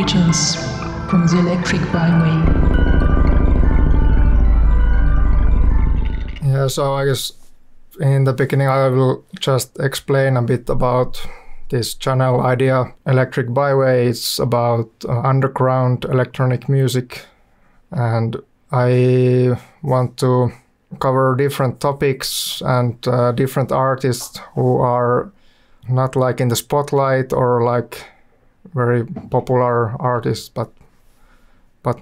Greetings from the Electric Byway. Yeah, so I guess in the beginning I will just explain a bit about this channel idea. Electric Byway is about underground electronic music, and I want to cover different topics and different artists who are not like in the spotlight or like very popular artists, but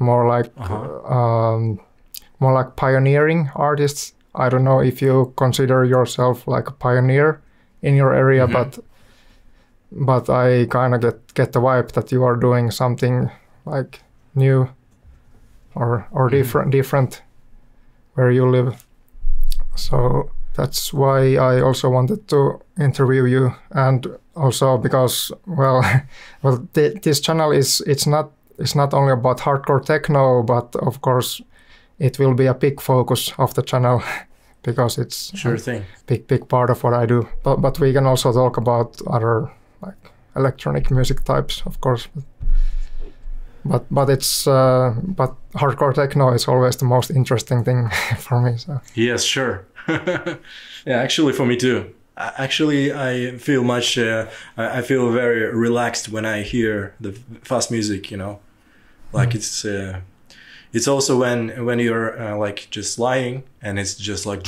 more like more like pioneering artists. I don't know if you consider yourself like a pioneer in your area, but I kind of get the vibe that you are doing something like new or different where you live. So that's why I also wanted to interview you, and also because this channel it's not only about hardcore techno, but of course it will be a big focus of the channel because it's big part of what I do. But we can also talk about other like electronic music types, of course. But hardcore techno is always the most interesting thing for me. So. Yes, sure. Yeah, actually for me too. Actually, I feel I feel very relaxed when I hear the fast music. You know, like it's also when you're like just lying and it's just like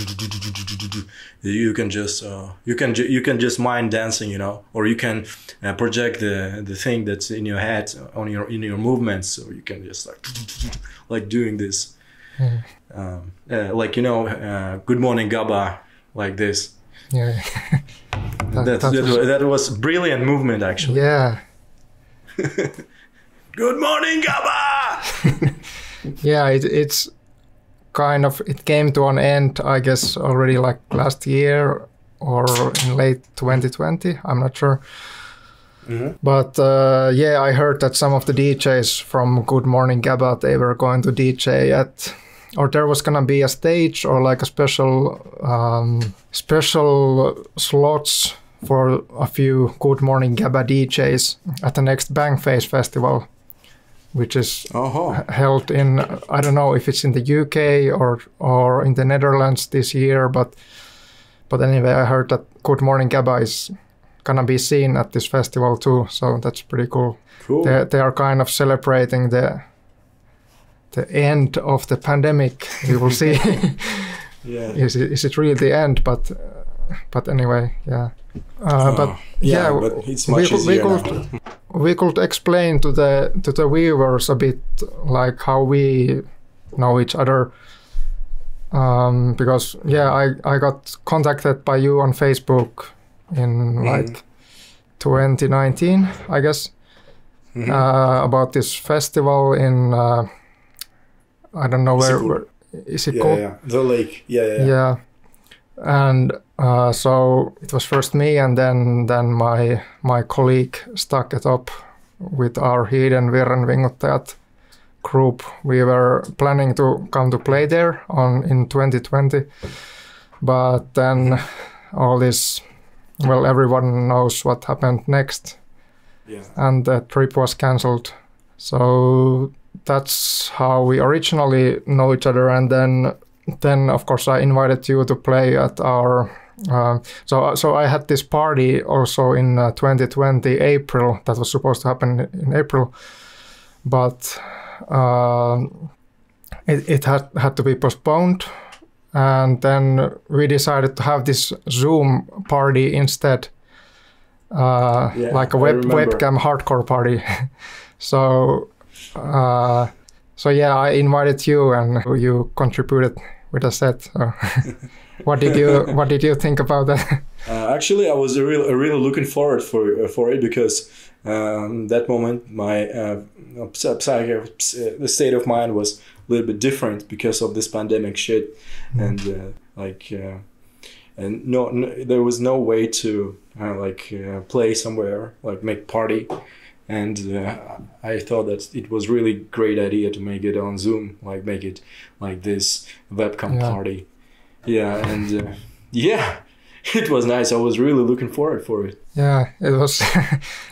you can just mind dancing, you know, or you can project the thing that's in your head on your movements, so you can just like doing this, like, you know, good morning Gabba, like this. Yeah. that was brilliant movement actually. Yeah. Good morning Gabba. Yeah, it's kind of, it came to an end, I guess, already like last year or in late 2020, I'm not sure. But yeah, I heard that some of the DJs from Good Morning Gabba, they were going to DJ at, or there was gonna be a stage or like a special slots for a few Good Morning Gabba DJs at the next Bang Face festival, which is held in, I don't know if it's in the UK or in the Netherlands this year, but anyway, I heard that Good Morning Gabba is gonna be seen at this festival too, so that's pretty cool. They are kind of celebrating the end of the pandemic. We will see. Yeah. Is it really the end? But anyway, yeah. But it's much easier now. We could explain to the viewers a bit like how we know each other, because I got contacted by you on Facebook in like 2019, I guess, about this festival in I don't know where is it called? Yeah, the lake. Yeah. And so it was first me, and then my colleague stuck it up with our hidden Virrenvinguttajat group. We were planning to come to play there in 2020, but then all this, well, everyone knows what happened next, and the trip was cancelled. So that's how we originally know each other, and then of course I invited you to play at our so I had this party also in 2020 April that was supposed to happen in April, but it had to be postponed, and then we decided to have this Zoom party instead, like a webcam hardcore party. So yeah, I invited you and you contributed with a set. So what did you think about that? Actually, I was really looking forward for it because that moment my the state of mind was a little bit different because of this pandemic shit, and there was no way to play somewhere, like make party. And I thought that it was really great idea to make it on Zoom, like make it like this webcam party. Yeah, and it was nice. I was really looking forward for it. Yeah, it was.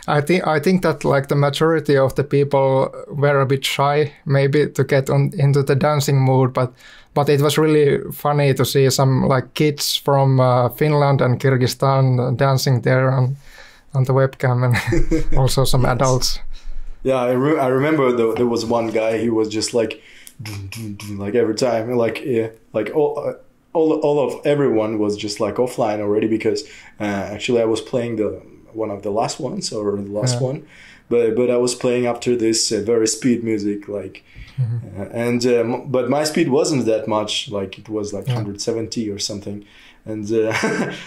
I think that like the majority of the people were a bit shy, maybe to get into the dancing mood, but it was really funny to see some like kids from Finland and Kyrgyzstan dancing there on the webcam, and also some adults. Yeah, I remember there was one guy. He was just like every time, all of everyone was just like offline already, because actually I was playing one of the last ones, or the last one, but I was playing after this very speed music, like, but my speed wasn't that much, like it was like 170 or something, and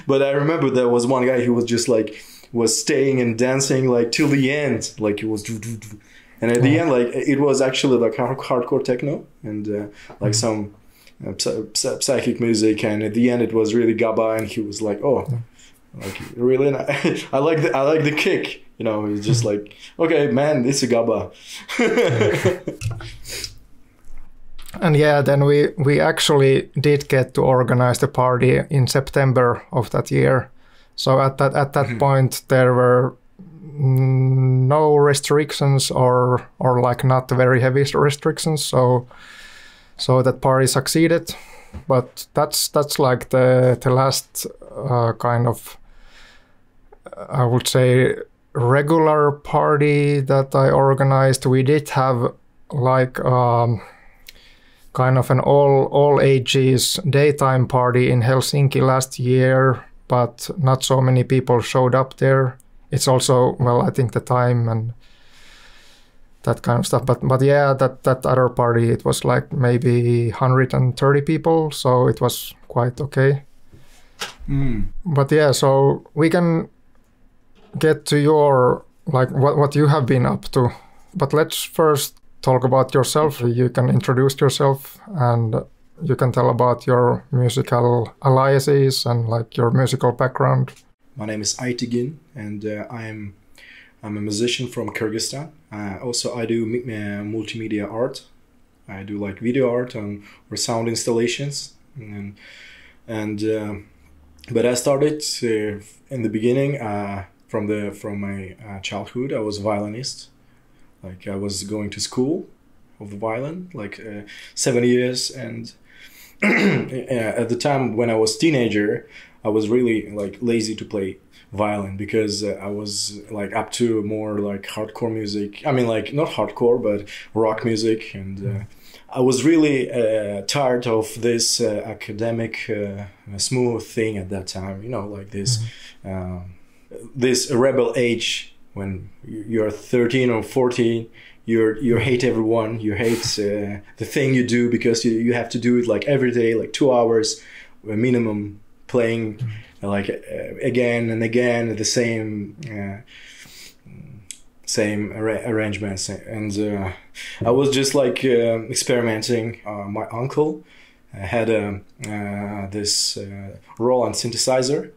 but I remember there was one guy who was just like was staying and dancing like till the end, like it was, and at the end, like it was actually like hardcore techno and like some psychic music, and at the end it was really Gabba, and he was like, oh, like really nice. I like the kick, you know. He's just like, okay, man, this is Gabba. And yeah, then we actually did get to organize the party in September of that year. So at that point there were no restrictions or like not very heavy restrictions. So that party succeeded, but that's like the last kind of, I would say, regular party that I organized. We did have like kind of an all ages daytime party in Helsinki last year, but not so many people showed up there. It's also, well, I think the time and that kind of stuff. But yeah, that other party, it was like maybe 130 people, so it was quite okay. But yeah, so we can get to your, like, what you have been up to. But let's first talk about yourself. You can introduce yourself, and you can tell about your musical aliases and like your musical background. My name is Aytegin, and I'm a musician from Kyrgyzstan. Also, I do multimedia art. I do like video art or sound installations, but I started in the beginning from my childhood. I was a violinist. Like I was going to school of the violin, like 7 years, and at the time when I was teenager, I was really like lazy to play violin, because I was like up to more like hardcore music. I mean, like not hardcore, but rock music, and I was really tired of this academic smooth thing at that time. You know, like this this rebel age when you're 13 or 14. You hate everyone. You hate the thing you do, because you have to do it like every day, like 2 hours minimum, playing like again and again the same arrangements. And I was just like experimenting. My uncle had this Roland synthesizer,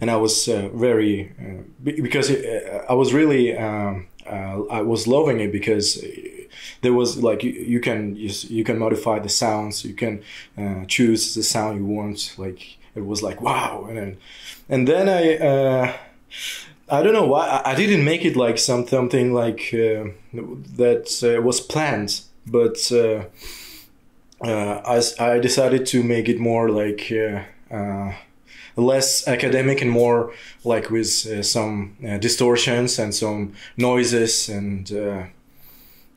and I was very because I was really I was loving it, because there was like you can modify the sounds, you can choose the sound you want. Like it was like wow, and then I don't know why I didn't make it like something like that was planned, but I decided to make it more like less academic and more like with some distortions and some noises, and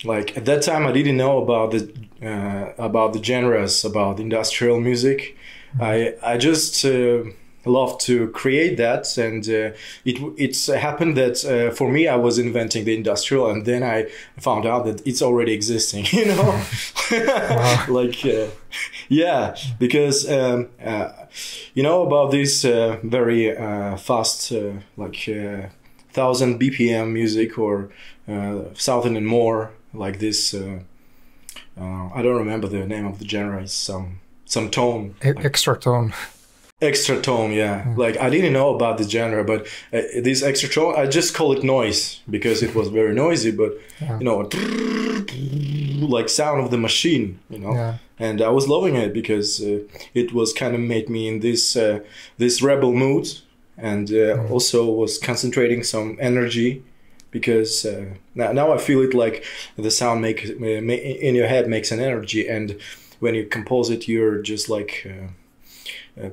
like at that time I didn't know about the genres, about industrial music. I just loved to create that, and it's happened that for me I was inventing the industrial, and then I found out that it's already existing, you know. Like yeah, because you know about this very fast like 1000 BPM music, or 1000 and more, like this I don't remember the name of the genre. It's some tone, extra tone. Extra tone, yeah. Like I didn't know about the genre, but this extra tone, I just call it noise, because it was very noisy. But you know, like sound of the machine, you know. and I was loving it because it was kind of made me in this rebel mood, and also was concentrating some energy, because now I feel it like the sound in your head makes an energy, and when you compose it, you're just like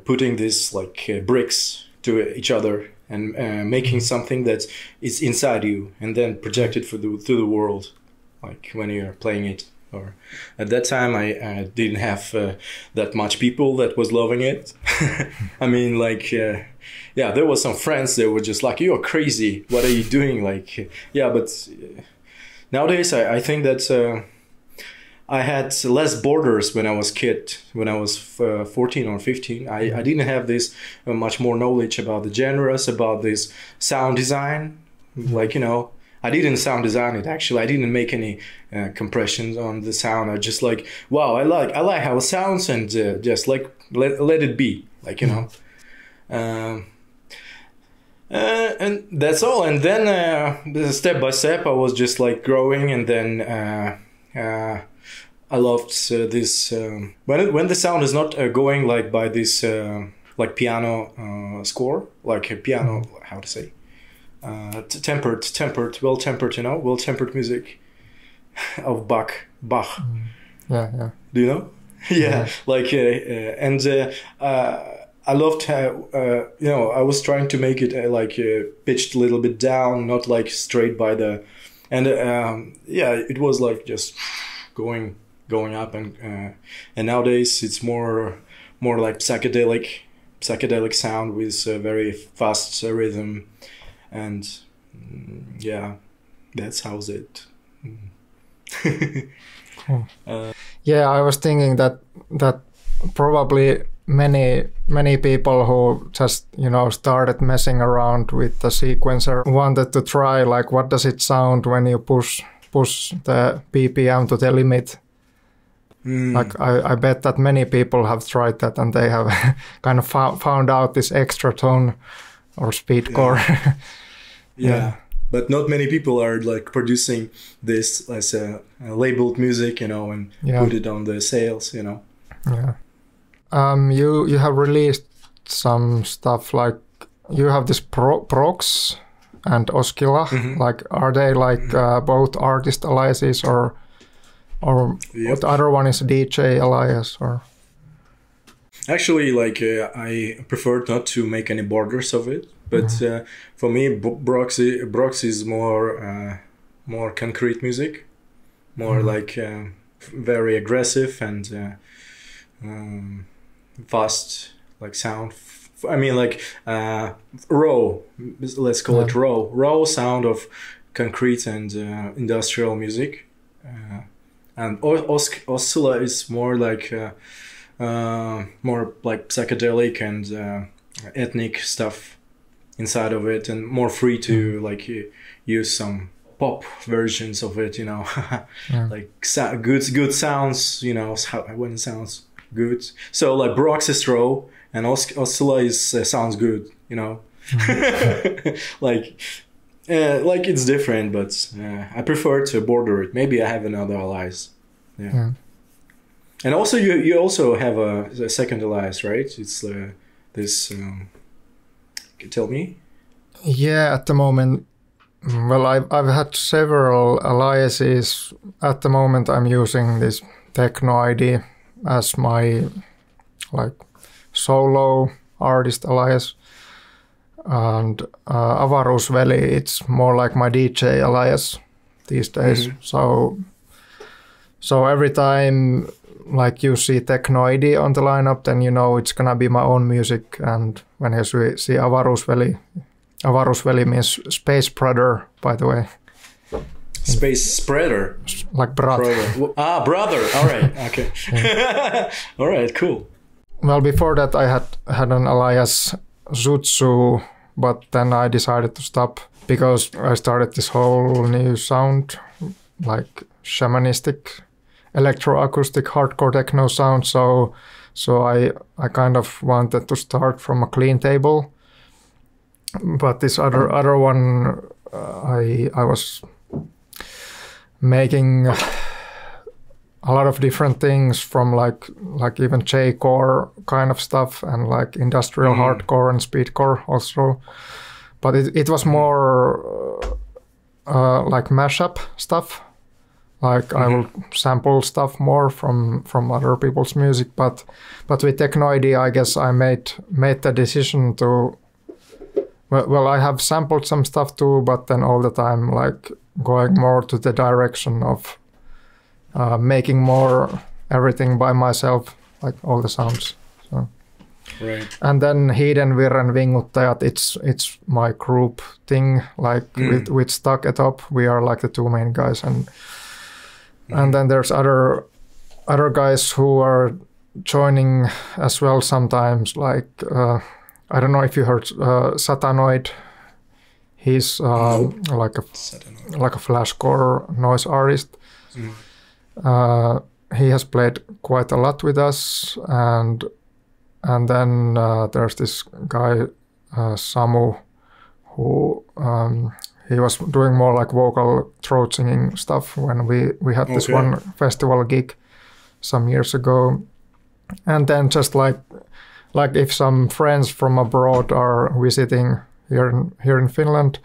putting this like bricks to each other and making something that is inside you and then project it through the world, like when you're playing it. Or at that time I didn't have that much people that was loving it. I mean, like yeah, there was some friends that were just like, you're crazy, what are you doing? Like, yeah, but nowadays I think that I had less borders when I was kid. When I was 14 or 15, I didn't have this much more knowledge about the genres, about this sound design. Like, you know, I didn't sound design it, actually. I didn't make any compressions on the sound. I just like, wow, I like how it sounds, and just like let it be, like, you know. And that's all. And then step by step I was just like growing, and then I loved this when the sound is not going like by this like piano score, like a piano, how to say, tempered, well-tempered, you know, well-tempered music of Bach. Yeah. Do you know? Yeah, like and I loved how you know, I was trying to make it like pitched a little bit down, not like straight by the, and yeah, it was like just going up, and nowadays it's more like psychedelic sound with a very fast rhythm, and yeah, that's how's it. Cool. Yeah, I was thinking that probably many people who just, you know, started messing around with the sequencer wanted to try like, what does it sound when you push the BPM to the limit. Like I bet that many people have tried that, and they have kind of found out this extra tone or speed core. Yeah. But not many people are like producing this as a labeled music, you know, and put it on the sales, you know. Yeah. You have released some stuff, like you have this Broxxz and Oscillah. Like, are they like both artist aliases, or the other one is a DJ alias, or? Actually, like I prefer not to make any borders of it, but for me, Broxxz is more concrete music, more like very aggressive and fast, like sound. I mean, like raw. Let's call it raw sound of concrete and industrial music. And Oscillah is more like psychedelic and ethnic stuff inside of it, and more free to like use some pop versions of it, you know. Like good sounds, you know, when it sounds good. So like Broxxz is raw, and Oscillah is sounds good, you know. like it's different, but I prefer to border it. Maybe I have another alias. Yeah. And also you also have a second alias, right? It's this. Tell me. Yeah, at the moment, well, I've had several aliases. At the moment, I'm using this Techno ID as my like solo artist alias, and Avaruusveli, it's more like my DJ alias these days. So every time like you see Techno ID on the lineup, then you know it's gonna be my own music. And when you see Avaruusveli means space brother, by the way. Space spreader, like brother. Brother. All right. Okay. All right. Cool. Well, before that I had an alias Zutsu, but then I decided to stop because I started this whole new sound, like shamanistic, electroacoustic, hardcore techno sound. So I kind of wanted to start from a clean table. But this other one, I was making a lot of different things from like even J-core kind of stuff and like industrial hardcore and speedcore also. But it was more like mashup stuff. Like I will sample stuff more from other people's music, but with Technoid, I guess I made the decision to. Well, I have sampled some stuff too, but then all the time like going more to the direction of making more everything by myself, like all the sounds. So. Right. And then Hidden Virren Vinguttajat, it's my group thing. Like with Stuck It Up, we are like the two main guys, and then there's other guys who are joining as well sometimes. Like I don't know if you heard Satanoid. He's like a flashcore noise artist. He has played quite a lot with us, and then there's this guy Samu, who he was doing more like vocal throat singing stuff when we had this one festival gig some years ago. And then just like if some friends from abroad are visiting here in Finland,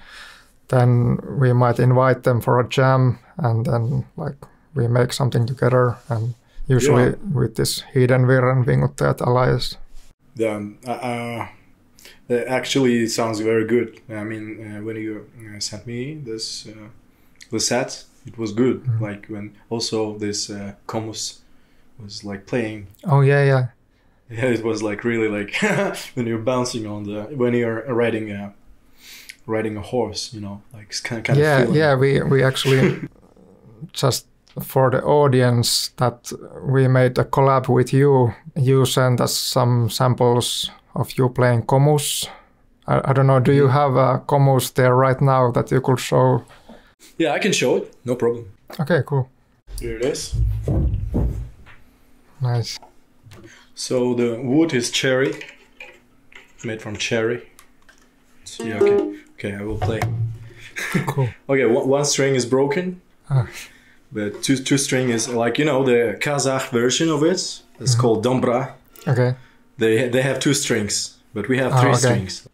then we might invite them for a jam, and then like we make something together, and usually with this Hidden Virren Vinguttajat alliance. Actually, it sounds very good. I mean, when you sent me this the set, it was good. Like when also this Komuz was like playing. Oh yeah. Yeah, it was like really like when you're bouncing on when you're riding a horse, you know, like it's kind of feeling. Yeah. We actually just for the audience that we made a collab with you. You sent us some samples of you playing Komuz. I don't know. Do you have a Komuz there right now that you could show? Yeah, I can show it. No problem. Okay, cool. Here it is. Nice. So the wood is cherry, made from cherry. Yeah, okay, I will play. Cool. Okay, one string is broken, but two string is like, you know, the Kazakh version of it. It's called Dombra. Okay. They have 2 strings, but we have 3 strings.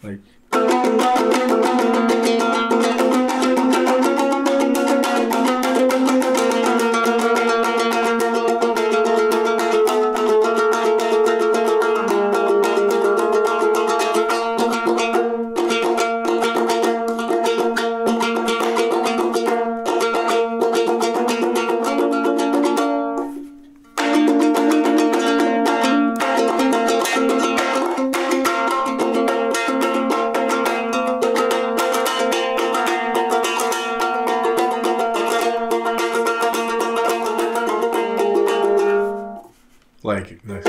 Like. Like this.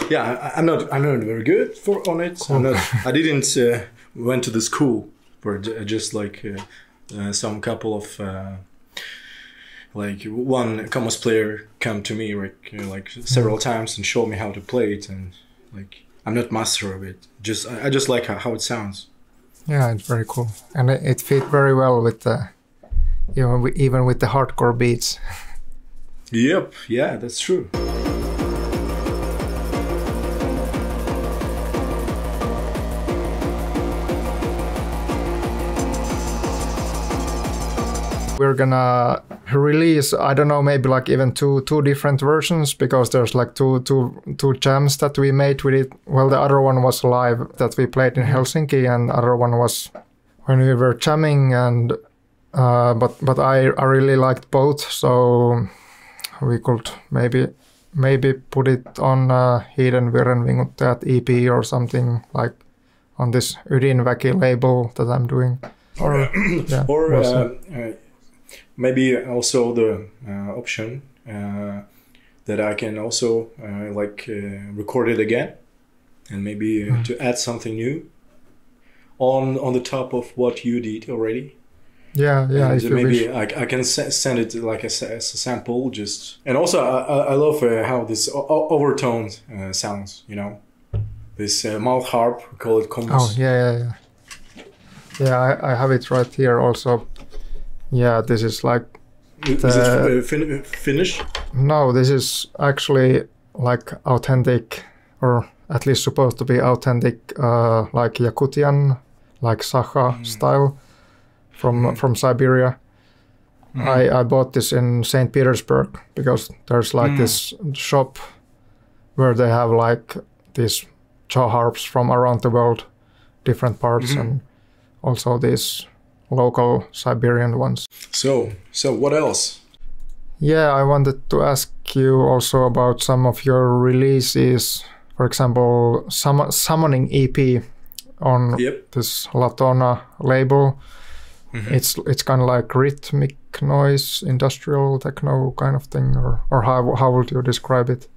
Yeah, I'm not very good on it. Cool. I didn't went to the school for just like some couple of. Like one Komuz player come to me like several times and show me how to play it, and like I'm not master of it. I just like how it sounds. Yeah, it's very cool, and it fit very well with the even with the hardcore beats. Yep, yeah, that's true. We're gonna release, I don't know, maybe like even two different versions, because there's like two jams that we made with it. Well, the other one was live that we played in Helsinki, and the other one was when we were jamming. And but I really liked both, so we could maybe put it on Hidden Virren Vinguttajat EP or something, like on this Ydinväki label that I'm doing. Or maybe also the option that I can also record it again, and maybe to add something new on the top of what you did already. Yeah, yeah. And maybe I can send it like as a sample, just. And also, I love how this overtone sounds. You know, this mouth harp, we call it Komuz. Oh yeah. Yeah, I have it right here also. Yeah, this is like. Is it Finnish? No, this is actually like authentic, or at least supposed to be authentic, like Yakutian, like Sakha style from Siberia. I bought this in St. Petersburg because there's like this shop where they have like these jaw harps from around the world, different parts, and also these local Siberian ones. So what else? Yeah, I wanted to ask you also about some of your releases. For example, Summoning EP on this Latona label. It's kind of like rhythmic noise, industrial techno kind of thing, or how would you describe it?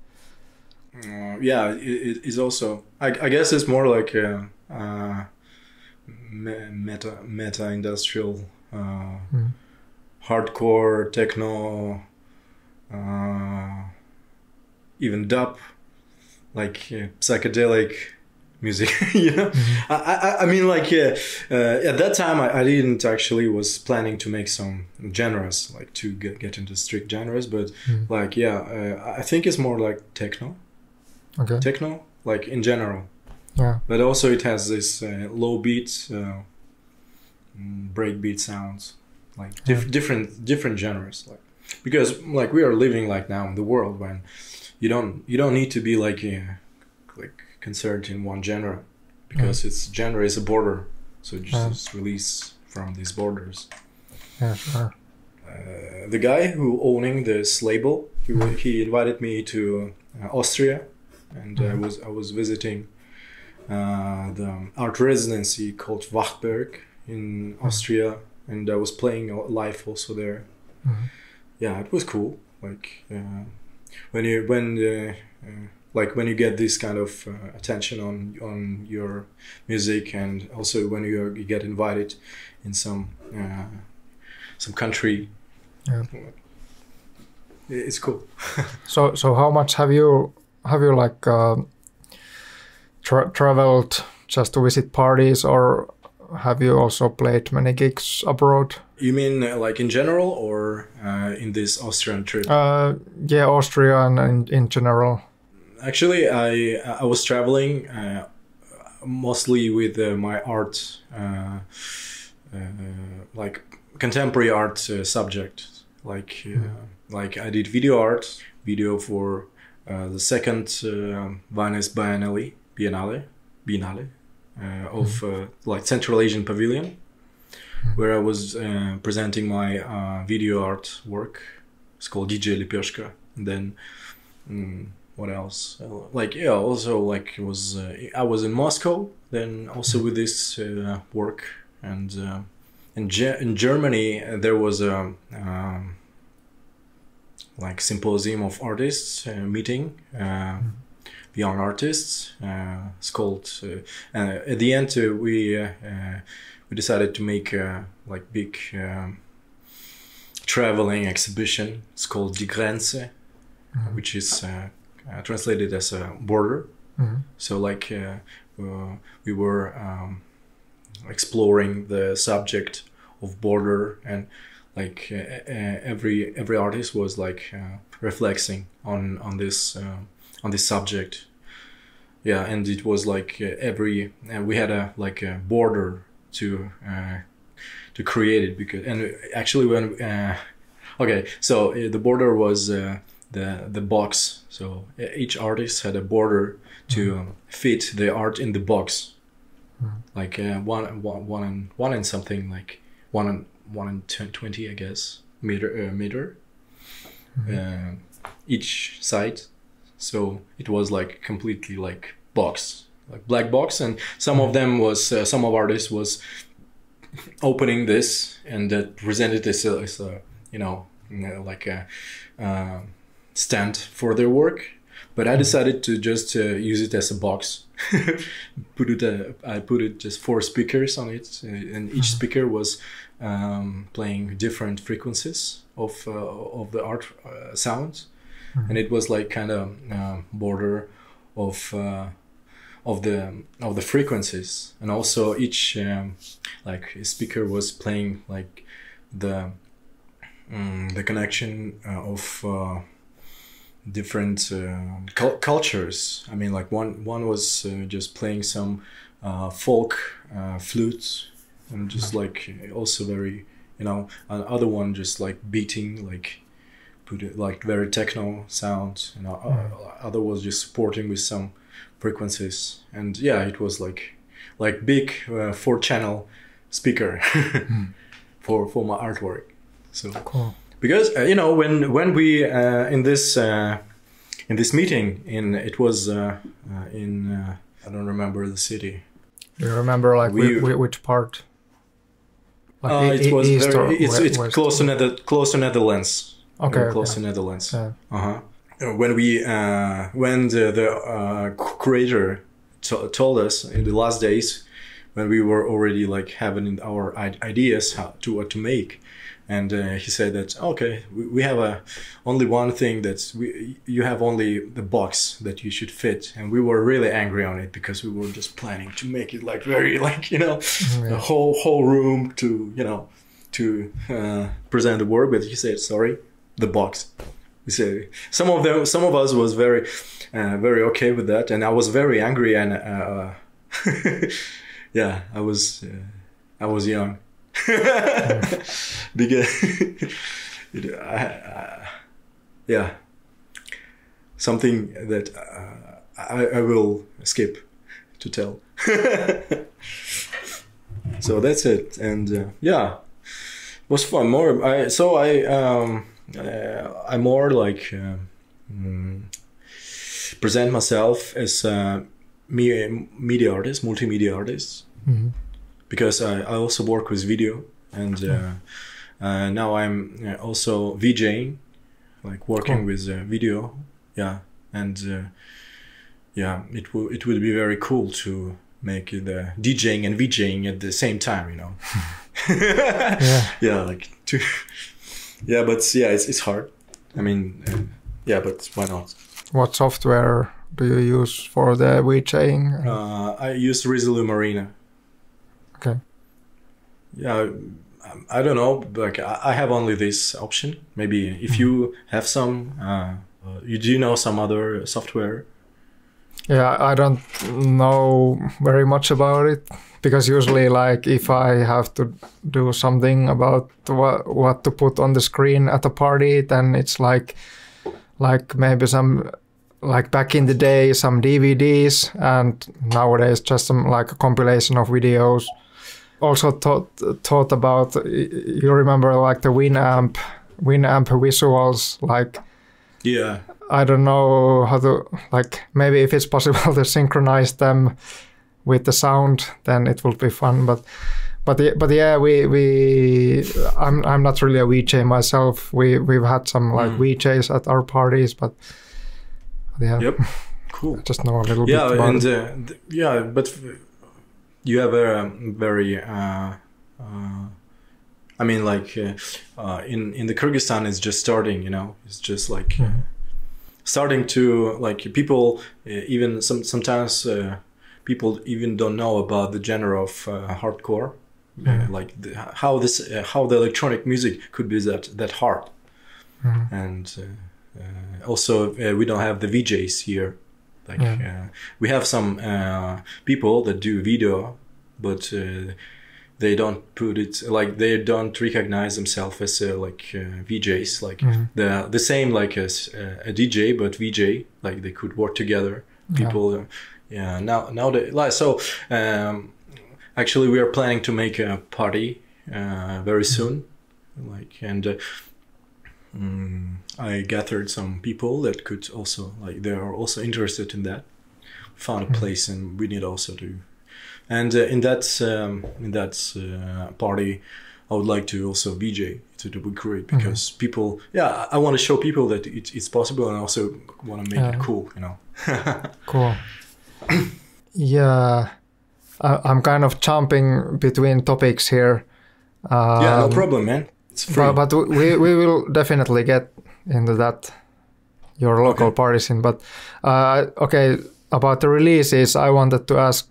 Yeah, it is also. I guess it's more like meta industrial, hardcore techno, even dub, like psychedelic music. You know, I mean, like at that time I didn't actually was planning to make some genres, like to get into strict genres, but like I think it's more like techno. Okay. Techno, like in general. Yeah. But also it has this low beat, breakbeat sounds, like different genres, like because like we are living like now in the world when you don't need to be like concerned in one genre, because its genre is a border, so just release from these borders. Yeah, sure. The guy who owning this label, he invited me to Austria, and I was visiting the art residency called Wachberg in Austria, and I was playing live also there. Yeah, it was cool. Like when you get this kind of attention on your music, and also when you get invited in some country, it's cool. So how much have you like traveled just to visit parties, or have you also played many gigs abroad? You mean like in general, or in this Austrian trip? Yeah, Austria and in general. Actually, I was traveling mostly with my art, like contemporary art subject. Like I did video for the second Venice Biennale of like Central Asian Pavilion, where I was presenting my video art work. It's called DJ Lepeshka. And then what else? Also like it was I was in Moscow then also with this work, and in Germany there was a like symposium of artists meeting young artists. It's called at the end we decided to make a like big traveling exhibition. It's called Die Grenze, which is translated as a border. So like we were exploring the subject of border, and like every artist was like reflecting on this subject. Yeah, and it was like we had a like a border to create it, because and actually when so the border was the box. So each artist had a border to fit the art in the box, like one and something, like 1 and 20, I guess, meter each side. So it was like completely like box, like black box, and some of them was some of artists was opening this and that presented this as a like a stand for their work. But I decided to just use it as a box. I put it just 4 speakers on it, and each speaker was playing different frequencies of the art sound, and it was like kind of border of the frequencies, and also each like speaker was playing like the connection of different cultures. I mean, like one was just playing some folk flutes, and just like also very, you know, another one just like beating, like put it like very techno sound, and other was just supporting with some frequencies. And yeah, it was like big 4-channel speaker for my artwork. So cool. Because you know, when we in this meeting it was in I don't remember the city. Do you remember like which part? Like it was east very, it's west? close to Netherlands. Okay. Close to Netherlands. Yeah. When the curator told us in the last days, when we were already like having our ideas what to make, and he said that okay, we have only one thing, that you have only the box that you should fit, and we were really angry on it because we were just planning to make it like very like, you know, a whole room to, you know, to present the work. But he said sorry, the box. We said some of us was very okay with that, and I was very angry, and yeah, I was young. Because yeah, something that I will skip to tell. So that's it, and yeah, it was fun. I more like present myself as a media artist, multimedia artist. Because I also work with video, and now I'm also VJ'ing, like working with video. Yeah, and yeah, it would be very cool to make the DJing and VJ'ing at the same time, you know. Yeah, like to. Yeah, but yeah, it's hard. I mean, yeah, but why not? What software do you use for the VJ'ing? I use Resolute Marina. Okay. Yeah, I don't know. Like I have only this option. Maybe if you have some, you do know some other software. Yeah, I don't know very much about it, because usually, like, if I have to do something about what to put on the screen at a party, then it's like maybe some, like back in the day, some DVDs, and nowadays just some like a compilation of videos. Also thought about, you remember like the Winamp visuals, like. Yeah. I don't know how to, like, maybe if it's possible to synchronize them with the sound, then it will be fun. But yeah, I'm not really a VJ myself. We've had some like VJs at our parties, but yeah. Yep. Cool. I just know a little bit about it. Yeah, but you have a very I mean, like in the Kyrgyzstan, it's just starting, you know. It's just like starting to, like, people even sometimes people even don't know about the genre of hardcore, like how the electronic music could be that hard, and also we don't have the VJs here. Like we have some people that do video, but they don't put it, like, they don't recognize themselves as like VJs, like the same like as a DJ, but VJ, like they could work together. People, now they, like, so actually we are planning to make a party very soon, like, and I gathered some people that could also, like, they are also interested in that. Found a place, and we need also to. And in that party, I would like to also VJ. It would be great because people, I want to show people that it's possible, and I also want to make it cool, you know. Cool. Yeah, I'm kind of jumping between topics here. No problem, man. It's free. But we will definitely get into that, your local party scene. But okay, about the releases, I wanted to ask,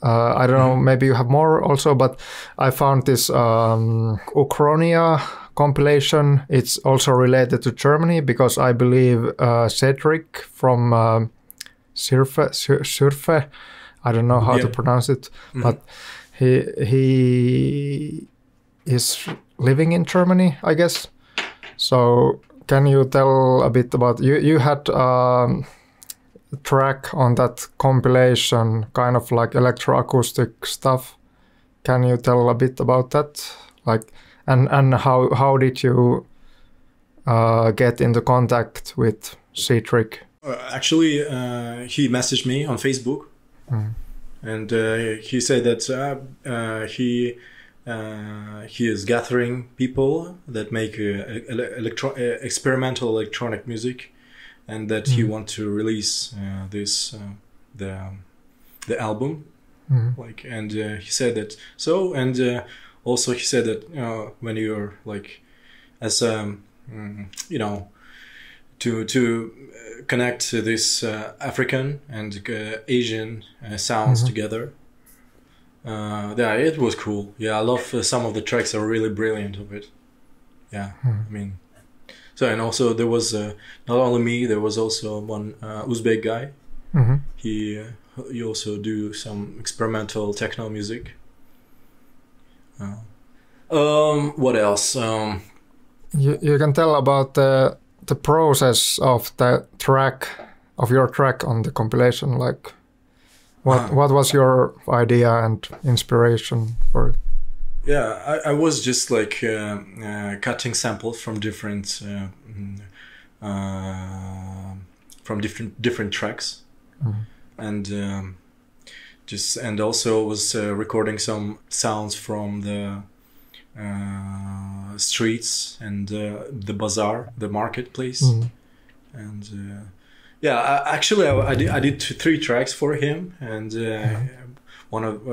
I don't know, maybe you have more also, but I found this Uchronia compilation. It's also related to Germany because I believe C-drík from Syrphe, I don't know how to pronounce it, but he is living in Germany, I guess. So can you tell a bit about, you had a track on that compilation, kind of like electroacoustic stuff. Can you tell a bit about that? Like, and how did you get into contact with C-drík? Actually, he messaged me on Facebook, and he said that he is gathering people that make experimental electronic music, and that he wants to release the album. Like, and he said that so, and also he said that when you're like as you know, to connect this African and Asian sounds together. Yeah, it was cool. Yeah, I love some of the tracks are really brilliant of it. Yeah, I mean, so, and also there was not only me, there was also one Uzbek guy. He also do some experimental techno music. What else? You can tell about the process of the track, of your track on the compilation, like what was your idea and inspiration for it? Yeah, I was just like cutting samples from different tracks, and and also was recording some sounds from the streets and the bazaar, the marketplace, and actually I did 3 tracks for him, and one of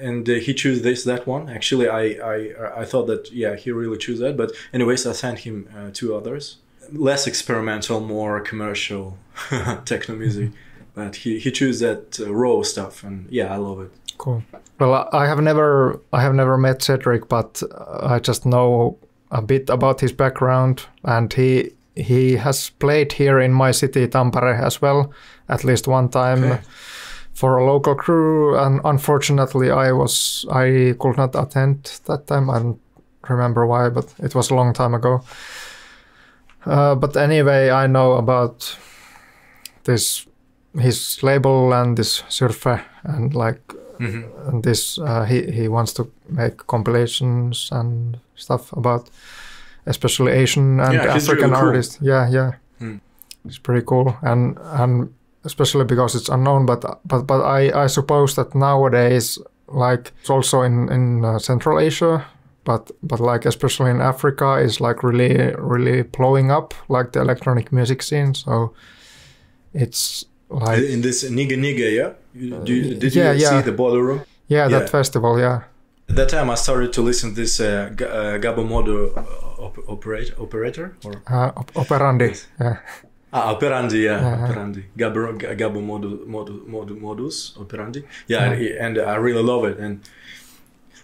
and he chose that one. Actually, I thought that he really chose that, but anyways, I sent him 2 others, less experimental, more commercial techno music, but he chose that raw stuff, and I love it. Cool. Well, I have never met C-drík, but I just know a bit about his background, and he has played here in my city, Tampere, as well, at least one time for a local crew. And unfortunately, I could not attend that time. I don't remember why, but it was a long time ago. But anyway, I know about his label and this Syrphe, and like. And this he wants to make compilations and stuff about especially Asian and African really artists. Cool. It's pretty cool, and especially because it's unknown. But I suppose that nowadays, like it's also in Central Asia, but like especially in Africa, is like really blowing up, like the electronic music scene. So it's like in this Nyege Nyege, did you see the ballroom? Yeah, that festival, At that time, I started to listen to this Gabber Modus Operator or Operandi. Operandi, Operandi. Gabber Modus Operandi. And I really love it. And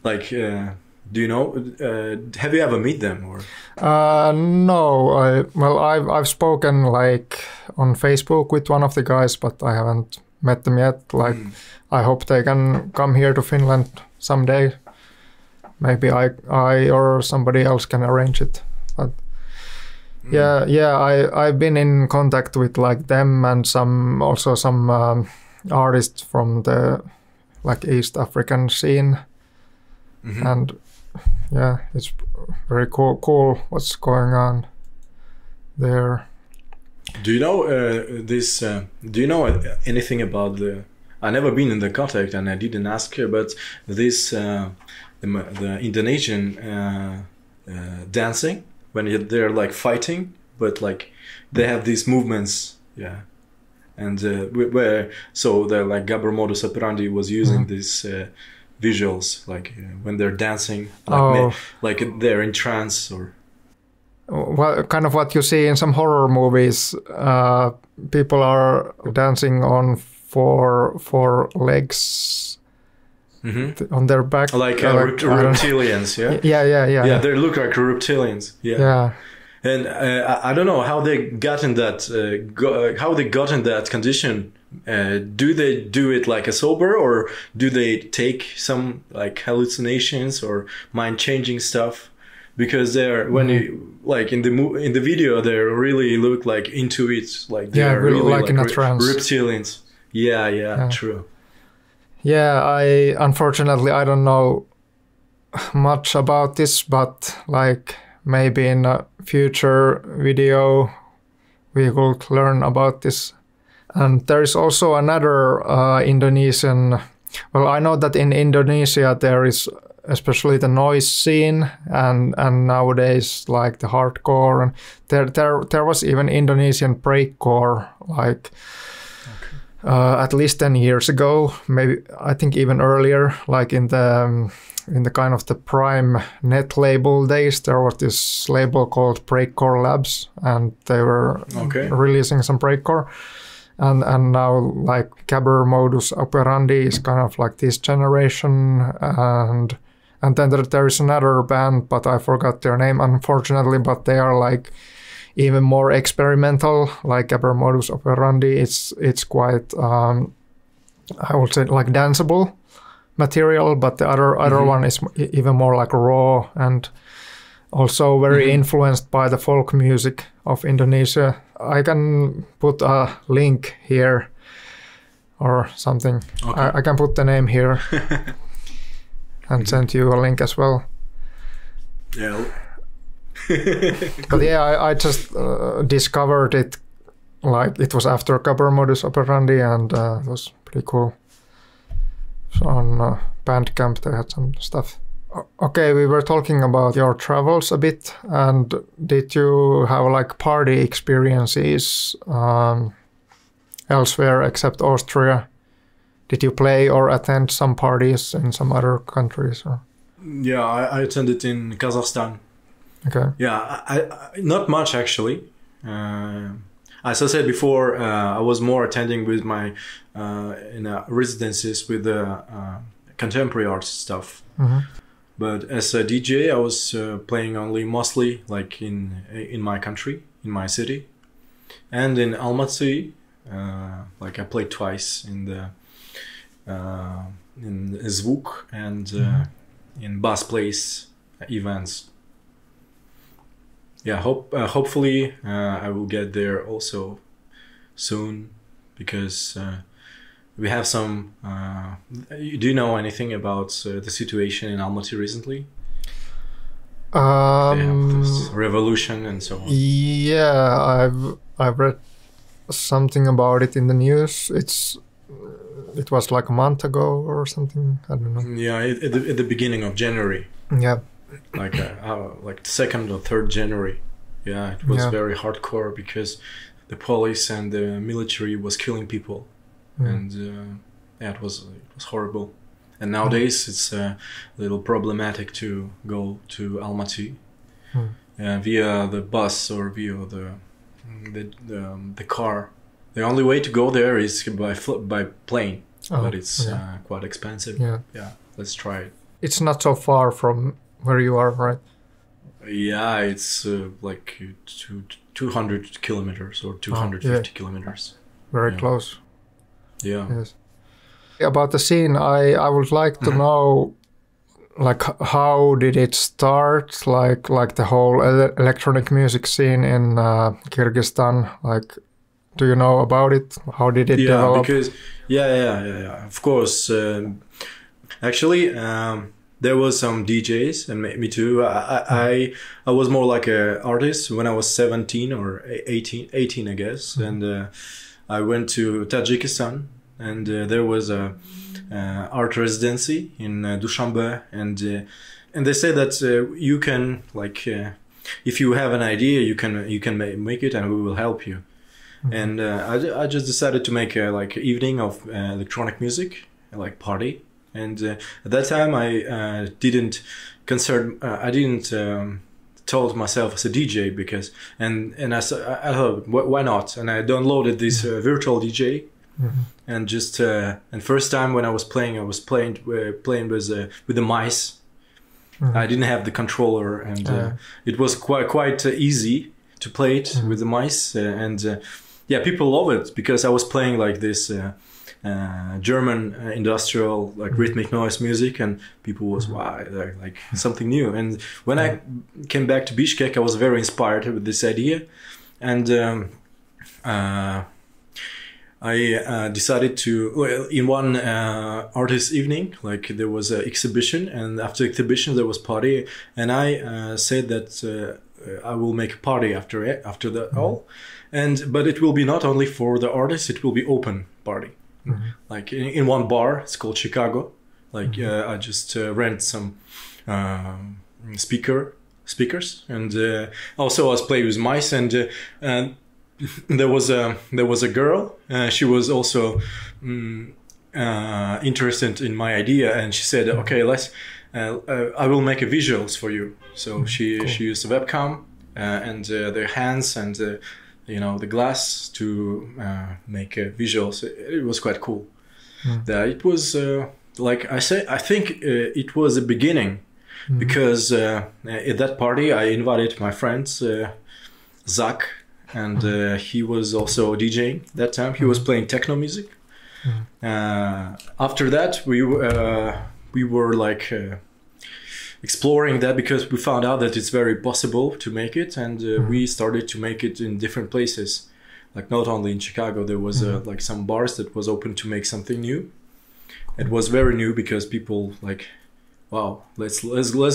like, do you know? Have you ever met them or? No. I've spoken like on Facebook with one of the guys, but I haven't met them yet. Like, I hope they can come here to Finland someday. Maybe I or somebody else can arrange it. But I've been in contact with like them and some artists from the like East African scene, and it's very cool what's going on there. Do you know this? Do you know anything about the? I've never been in the contact, and I didn't ask her. But this the Indonesian dancing when they're like fighting, but like they have these movements, yeah. And so the like Gabber Modus Operandi was using these visuals, like when they're dancing, like like they're in trance or. Well, kind of what you see in some horror movies. People are dancing on four legs. On their back, like reptilians, yeah. Yeah. They look like reptilians, yeah. And I don't know how they got in that. How they got in that condition. Do they do it like a sober, or do they take some like hallucinations or mind-changing stuff? Because they're when you like in the video, they really look like into it, like they're really like in a trance. Reptilians. Yeah, true. Yeah, unfortunately I don't know much about this, but like maybe in a future video we could learn about this. And there is also another Indonesian. Well, I know that in Indonesia there is especially the noise scene, and nowadays like the hardcore, and there was even Indonesian breakcore like. At least 10 years ago, maybe I think even earlier, like in the kind of the prime net label days, there was this label called Collabs, and they were releasing some breakcore, and now like Gabber Modus Operandi is kind of like this generation, and then there is another band, but I forgot their name unfortunately, but they are like even more experimental, like Gabber Modus Operandi. It's quite, I would say, like danceable material, but the other one is even more like raw and also very influenced by the folk music of Indonesia. I can put a link here or something. Okay. I can put the name here and send you a link as well. Yeah. But yeah, I just discovered it, like it was after Gabber Modus Operandi, and it was pretty cool. So on Bandcamp they had some stuff. Okay, we were talking about your travels a bit, and did you have like party experiences elsewhere except Austria? Did you play or attend some parties in some other countries? Or? Yeah, I attended in Kazakhstan. Okay. Yeah, I not much actually. As I said before, I was more attending with my residencies with the contemporary art stuff. But as a DJ, I was playing only mostly like in my country, in my city, and in Almaty. Like I played twice in the in Zvuk and in Bass Place events. Yeah, hopefully I will get there also soon, because we have some. Do you know anything about the situation in Almaty recently? They have this revolution and so on. Yeah, I've read something about it in the news. It was like a month ago or something. I don't know. Yeah, at the beginning of January. Yeah. Like 2nd or 3rd January. Yeah, it was very hardcore because the police and the military was killing people, and yeah, it was horrible. And nowadays it's a little problematic to go to Almaty via the bus or via the car. The only way to go there is by plane, but it's quite expensive. Yeah, let's try it. It's not so far from where you are, right? Yeah, it's like 200 kilometers or 250 kilometers. Very close. Yeah. Yes. About the scene, I would like to know, like, how did it start? Like the whole electronic music scene in Kyrgyzstan. Like, do you know about it? How did it develop? Because of course. Actually, there was some DJs, and me too. I was more like an artist when I was 17 or 18 I guess. And I went to Tajikistan, and there was a art residency in Dushanbe, and they say that you can like if you have an idea, you can make it, and we will help you. And I just decided to make a like evening of electronic music, like party. And at that time, I didn't told myself as a DJ because and I thought why not? And I downloaded this virtual DJ. And just and first time when I was playing with the mice. I didn't have the controller, and it was quite easy to play it with the mice. Yeah, people love it because I was playing like this German industrial like rhythmic noise music, and people was wow, like something new. And when I came back to Bishkek, I was very inspired with this idea, and I decided to, in one artist evening, like there was an exhibition, and after exhibition there was party, and I said that I will make a party after that all, but it will be not only for the artists, it will be open party, like in one bar. It's called Chicago. Like I just rent some speakers, and also I was playing with mice, and there was a girl. She was also interested in my idea, and she said, "Okay, I will make a visuals for you." So she used a webcam and their hands and the glass to make visuals. It was quite cool. It was like I say. I think it was a beginning because at that party I invited my friends Zach. And he was also DJing that time. He was playing techno music. After that, we were like exploring that because we found out that it's very possible to make it, and we started to make it in different places. Like not only in Chicago, there was like some bars that was open to make something new. It was very new because people like, wow, let's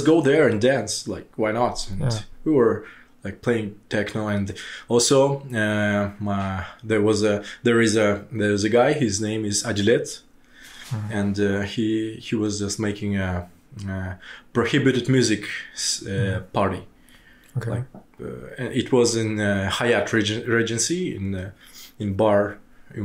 go there and dance. Like why not? And we were like playing techno, and also there's a guy. His name is Adilet, and he was just making a prohibited music party. Okay. Like and it was in Hyatt Regency in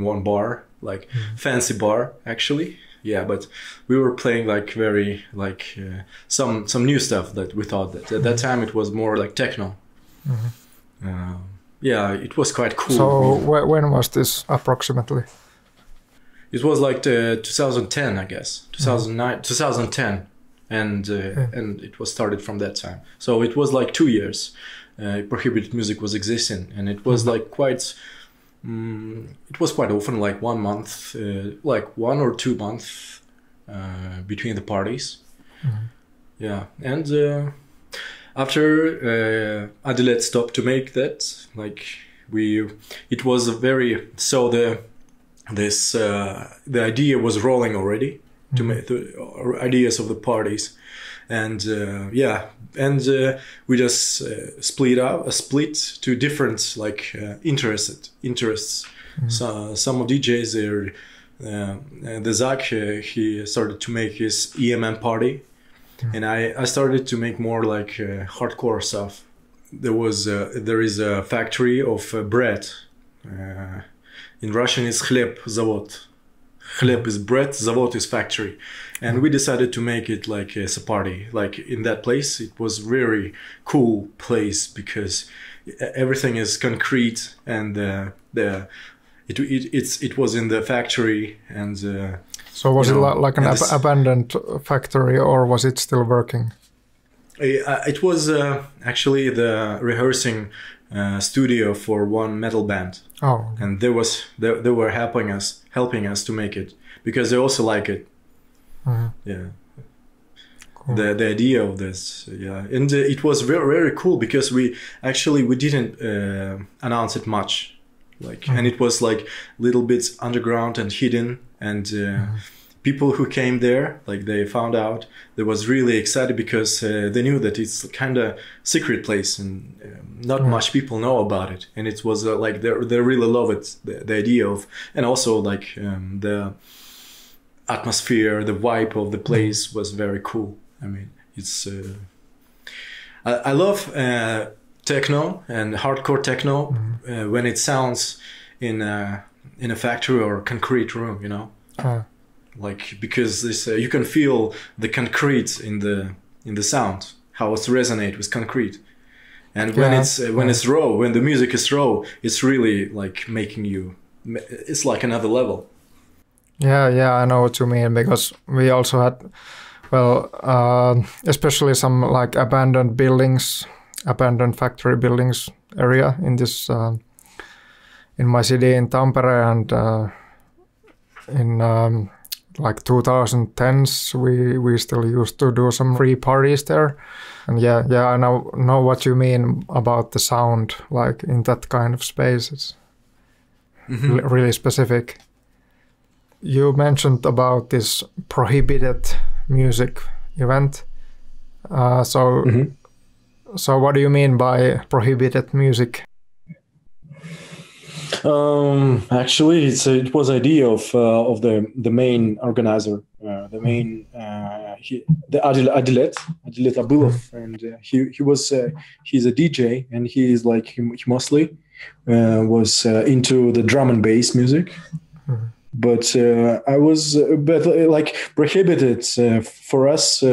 one bar, like fancy bar actually. Yeah, but we were playing like very like some new stuff that we thought that at that time it was more like techno. Yeah, it was quite cool. So when was this approximately? It was like 2010, I guess, 2009, 2010, and it was started from that time. So it was like 2 years. Prohibited music was existing, and it was like quite. It was quite often, like 1 month, like 1 or 2 months between the parties. Yeah, and. After Adilet stopped to make that, like it was a very the idea was rolling already to make the ideas of the parties, and we just split to different like interests. So some of DJs the Zach he started to make his EMM party. And I started to make more like hardcore stuff. There is a factory of bread. In Russian it's хлеб завод. Хлеб is bread, завод is factory. And we decided to make it like as a party. Like in that place, it was very cool place because everything is concrete, and it was in the factory, and so was it like an abandoned factory, or was it still working? It was actually the rehearsing studio for one metal band. Oh, okay. And they were helping us to make it because they also like it. Yeah, cool. The idea of this, yeah, and it was very very cool because we didn't announce it much. Like, and it was like little bits underground and hidden, and people who came there, like they found out, they was really excited because they knew that it's kind of secret place and not much people know about it. And it was like they really love it, the idea of, and also like atmosphere, the vibe of the place was very cool. I mean, it's I love techno and hardcore techno when it sounds in a factory or concrete room, you know, like because this you can feel the concrete in the sound, how it resonates with concrete, and when it's raw, when the music is raw, it's really like making you, it's like another level. Yeah, I know what you mean, because we also had, well, especially some like abandoned buildings, abandoned factory buildings area in this, in my city in Tampere, and in like 2010s we still used to do some free parties there. And yeah, I know what you mean about the sound, like in that kind of space. It's really specific. You mentioned about this Prohibited music event. So what do you mean by Prohibited music? Actually, it was idea of the main organizer, the main the Adilet Abulov, and he's a DJ, and he is like he mostly was into the drum and bass music. But I was like Prohibited for us.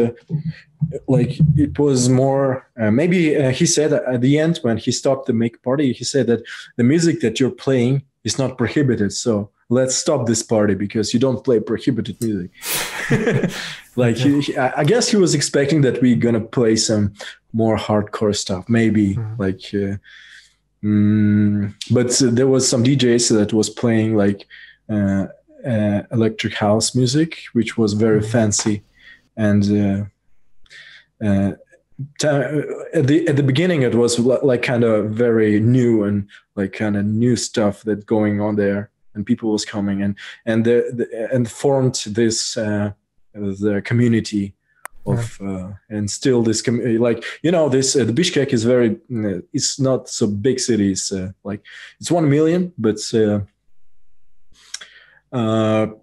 Like it was more maybe he said at the end when he stopped the make party, he said that the music that you're playing is not prohibited, so let's stop this party because you don't play prohibited music. Like I guess he was expecting that we're gonna play some more hardcore stuff, maybe like but there was some DJs that was playing like electric house music, which was very fancy, and at the beginning it was like kind of very new and like kind of new stuff that going on there, and people was coming and formed this the community of and still this like, you know, this the Bishkek is very it's not so big city. It's like it's 1 million, but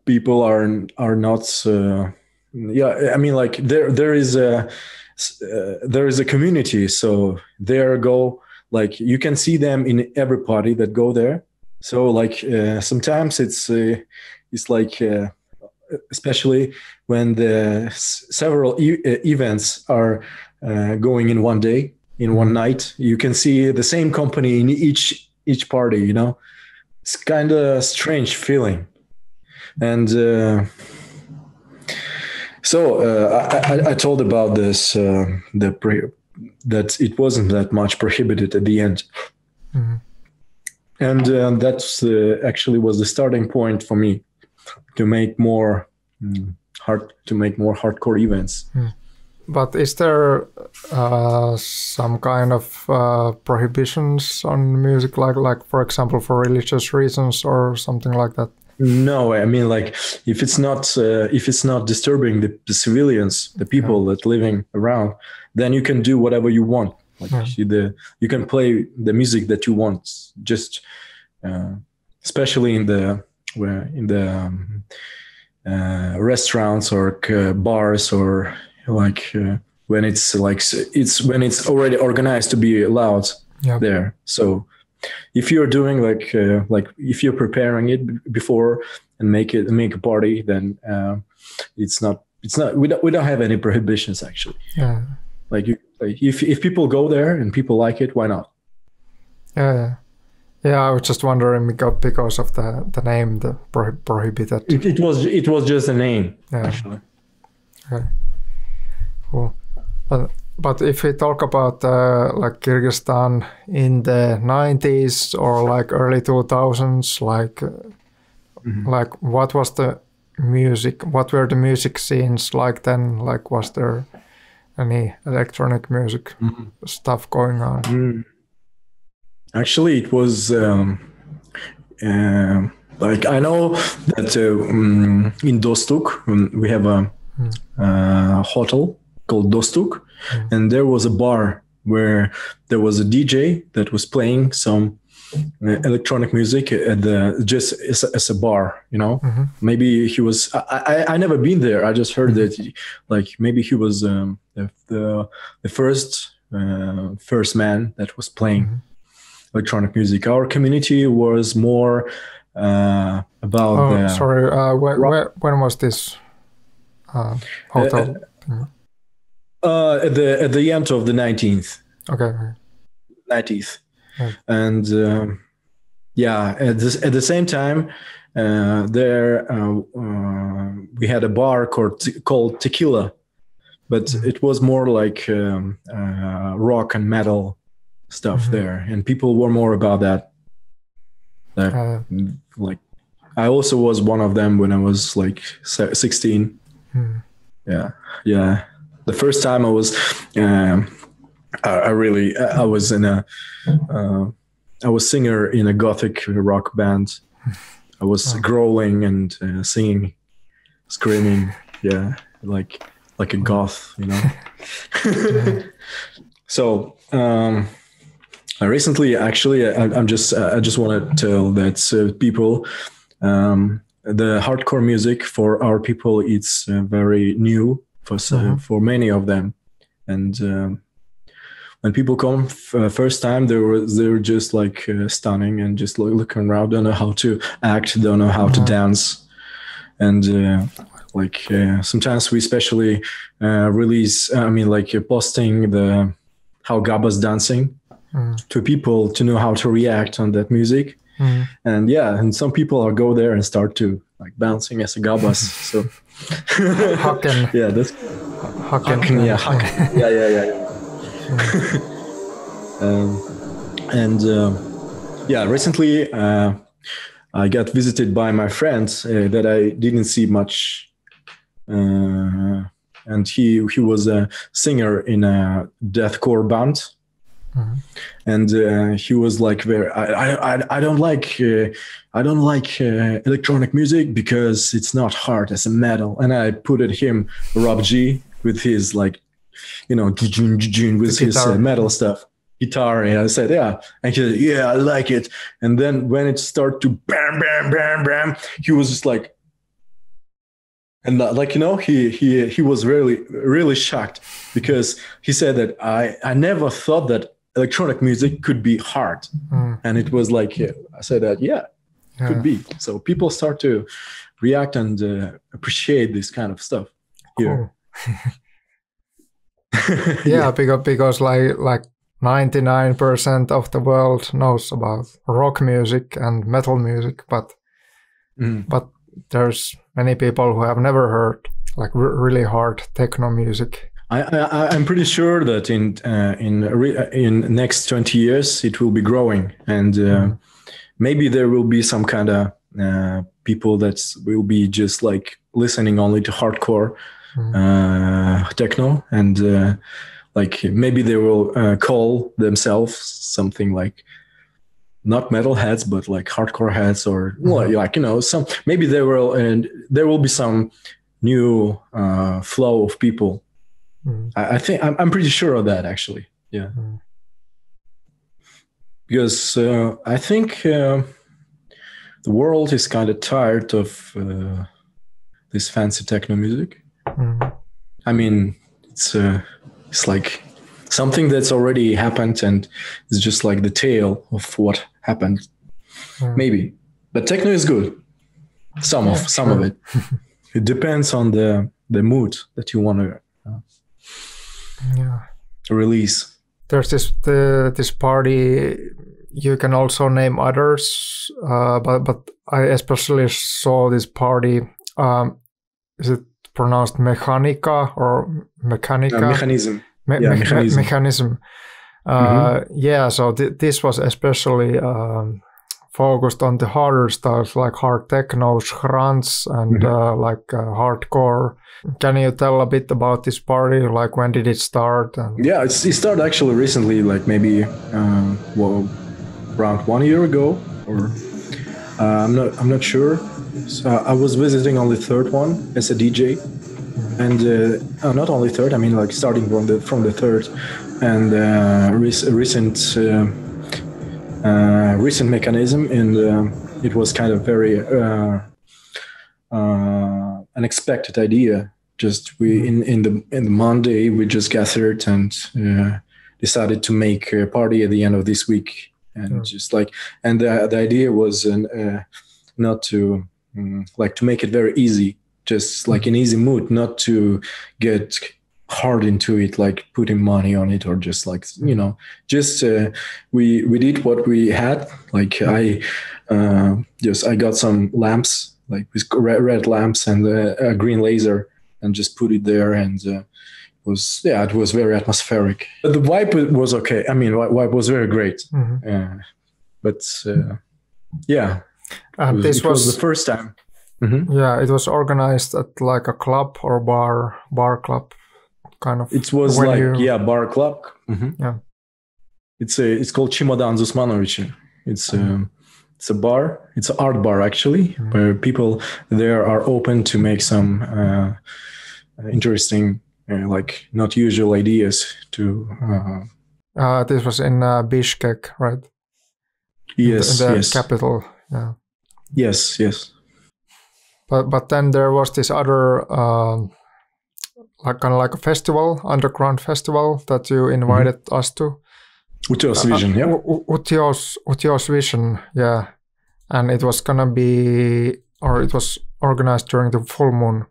people are not yeah, I mean, like there is a community, so there go, like you can see them in every party that go there. So like sometimes it's like especially when the several events are going in one day, in one night, you can see the same company in each party, you know. It's kind of strange feeling. And so I told about this that it wasn't that much prohibited at the end, and that's actually was the starting point for me to make more hardcore events. But is there some kind of prohibitions on music, like for example for religious reasons or something like that? No, I mean, like if it's not disturbing the civilians, the people that living around, then you can do whatever you want. Like you can play the music that you want. Just especially in the restaurants or bars, or like when it's already organized to be allowed there. So if you're doing like if you're preparing it before and make a party, then it's not we don't have any prohibitions actually. Like if people go there and people like it, why not? Yeah, I was just wondering because of the name, the Prohibited. It was just a name actually. Okay, cool. But if we talk about like Kyrgyzstan in the 90s or like early 2000s, like what was the music? What were the music scenes like then? Like, was there any electronic music stuff going on? Actually, it was like I know that in Dostuk we have a hotel called Dostuk. And there was a bar where there was a DJ that was playing some electronic music at the just as a bar, you know. Maybe he was. I never been there. I just heard that, like, maybe he was the first man that was playing electronic music. Our community was more about. Sorry. When was this hotel? At the end of the 19th. Okay. 90th. And at the same time, there we had a bar called Tequila, but it was more like rock and metal stuff there, and people were more about that. Like, I also was one of them when I was like 16. Yeah. The first time I was. I was singer in a gothic rock band. I was growling and singing, screaming, like a goth, you know. So recently, actually, I just want to tell that people, the hardcore music for our people, it's very new for many of them, and. When people come first time, they're just like stunning and just looking around, don't know how to act, don't know how to dance, and sometimes we especially release. Posting how Gabba's dancing to people to know how to react on that music, and some people go there and start to like bouncing as a Gabbas. So Haken. Yeah, that's Haken. Yeah. Recently I got visited by my friend that I didn't see much, and he was a singer in a deathcore band, and he was like, I don't like electronic music because it's not hard as a metal, and I put at him Rob G with his like, you know, with his metal stuff, guitar, and I said, and he said, yeah, I like it. And then when it started to bam, bam, bam, bam, he was just like, and like, you know, he was really, really shocked, because he said that I never thought that electronic music could be hard, and it was like, I said that, could be. So people start to react and appreciate this kind of stuff here. Cool. because like 99% of the world knows about rock music and metal music, but there's many people who have never heard like really hard techno music. I'm pretty sure that in next 20 years it will be growing, and maybe there will be some kind of people that will be just like listening only to hardcore techno, and like maybe they will call themselves something like not metal heads, but like hardcore heads, or like, you know, some, maybe there will be some new flow of people. I think I'm pretty sure of that, actually. Because I think the world is kind of tired of this fancy techno music. I mean, it's like something that's already happened, and it's just like the tale of what happened, maybe. But techno is good. Some of it. It depends on the mood that you want to release. There's this party. You can also name others, but I especially saw this party. Is it pronounced mechanica or mechanica? Mechanism. Mechanism. So this was especially focused on the harder styles like hard techno, trance, and hardcore. Can you tell a bit about this party? Like, when did it start? It started actually recently, like maybe around 1 year ago, or I'm not sure. So I was visiting on the third one as a DJ, and not only third. I mean, like starting from the third, and recent recent mechanism, and it was kind of very unexpected idea. Just in the Monday we just gathered and decided to make a party at the end of this week, and just like, and the idea was not to like to make it very easy, just like an easy mood, not to get hard into it, like putting money on it, or just like, you know, just we did what we had. Like I got some lamps, like with red lamps and a green laser, and just put it there, and it was very atmospheric. The vibe was okay. I mean, vibe was very great. But yeah, it was the first time. Yeah, it was organized at like a club or bar club kind of. It was like bar club. Yeah, it's called Чемодан Зусмановича. It's a bar. It's an art bar actually, where people there are open to make some interesting, like not usual ideas to. This was in Bishkek, right? Yes, in the yes. capital. Yeah. Yes, yes. But then there was this other like kind of like a festival, underground festival that you invited us to. Utyos Vision, yeah. Utyos Vision, yeah. And it was gonna be, or it was organized during the full moon.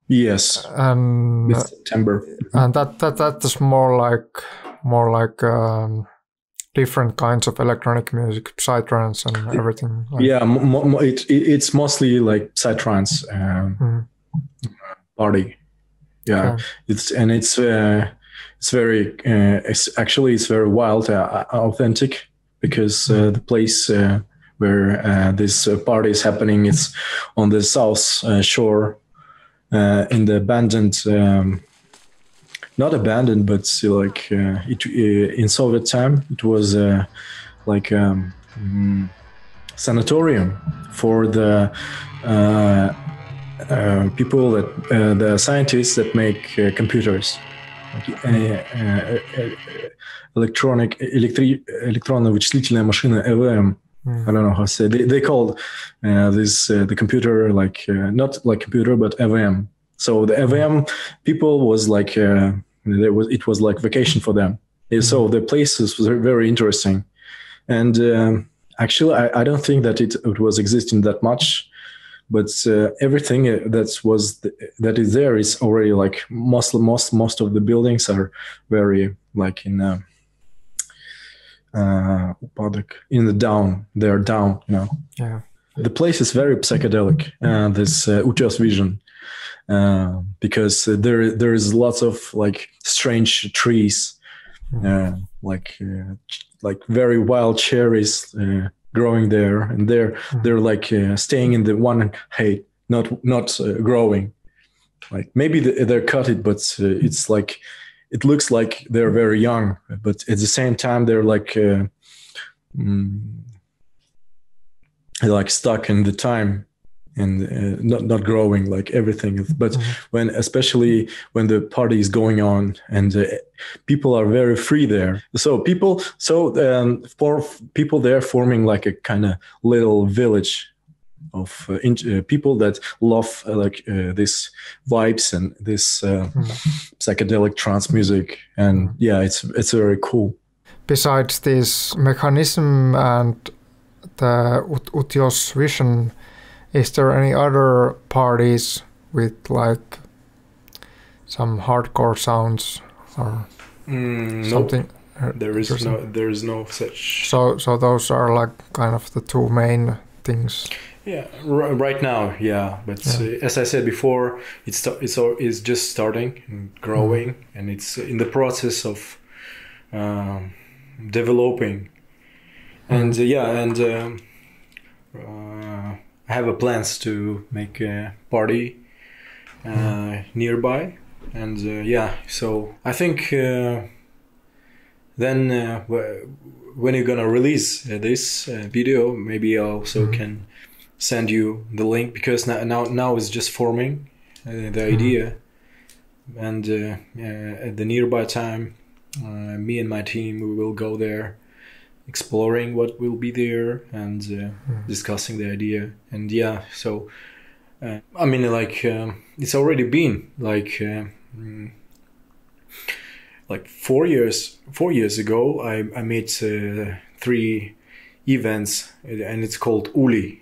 Yes. And with September. And that is more like different kinds of electronic music, psytrance and everything. Like. Yeah, it's mostly like psytrance party. Yeah, okay. It's very it's very wild, authentic, because the place where this party is happening, it's on the south shore, in the abandoned. Not abandoned, but still like in Soviet time, it was like sanatorium for the people that the scientists that make computers, электронно-вычислительная машина EVM. I don't know how to say. They called this the computer like not like computer but EVM. So the EVM people was like it was like vacation for them. So the places was very interesting, and actually I don't think that it was existing that much, but everything that is there is already like most of the buildings are very like in the down. They're down, you know. Yeah. The place is very psychedelic. This Utyos Vision. Because there is lots of like strange trees, like very wild cherries growing there, and they're like staying in the one height, not growing. Like maybe they're cut it, but it's like it looks like they're very young, but at the same time they're like stuck in the time. And not growing like everything, but especially when the party is going on and people are very free there. So for people there forming like a kind of little village of people that love this vibes and this psychedelic trance music, and yeah, it's very cool. Besides this mechanism and the Utyos Vision, is there any other parties with like some hardcore sounds or something? Nope. There is no such. So those are like kind of the two main things. Yeah, right now, yeah. But as I said before, it's just starting and growing, and it's in the process of developing. And I have plans to make a party nearby, and so I think then when you're gonna release this video, maybe I also can send you the link, because now it's just forming the idea, and at the nearby time, me and my team, we will go there exploring what will be there and discussing the idea. And yeah, so I mean, like it's already been like 4 years ago. I made 3 events, and it's called Uli.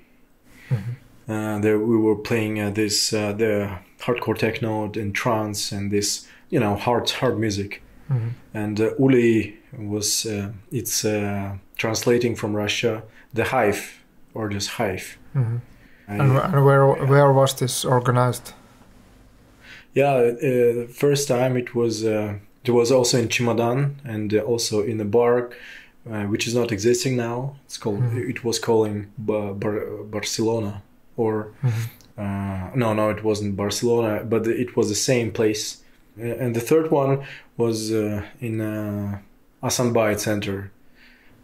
There we were playing the hardcore techno and trance and this, you know, hard music. And Uli was it's translating from Russia the hive, or just hive. And where was this organized? Yeah, the first time it was also in Chimodan, and also in a bar which is not existing now. It's called it was calling Barcelona, or no, it wasn't Barcelona, but it was the same place. And the third one was in Asanbai Center,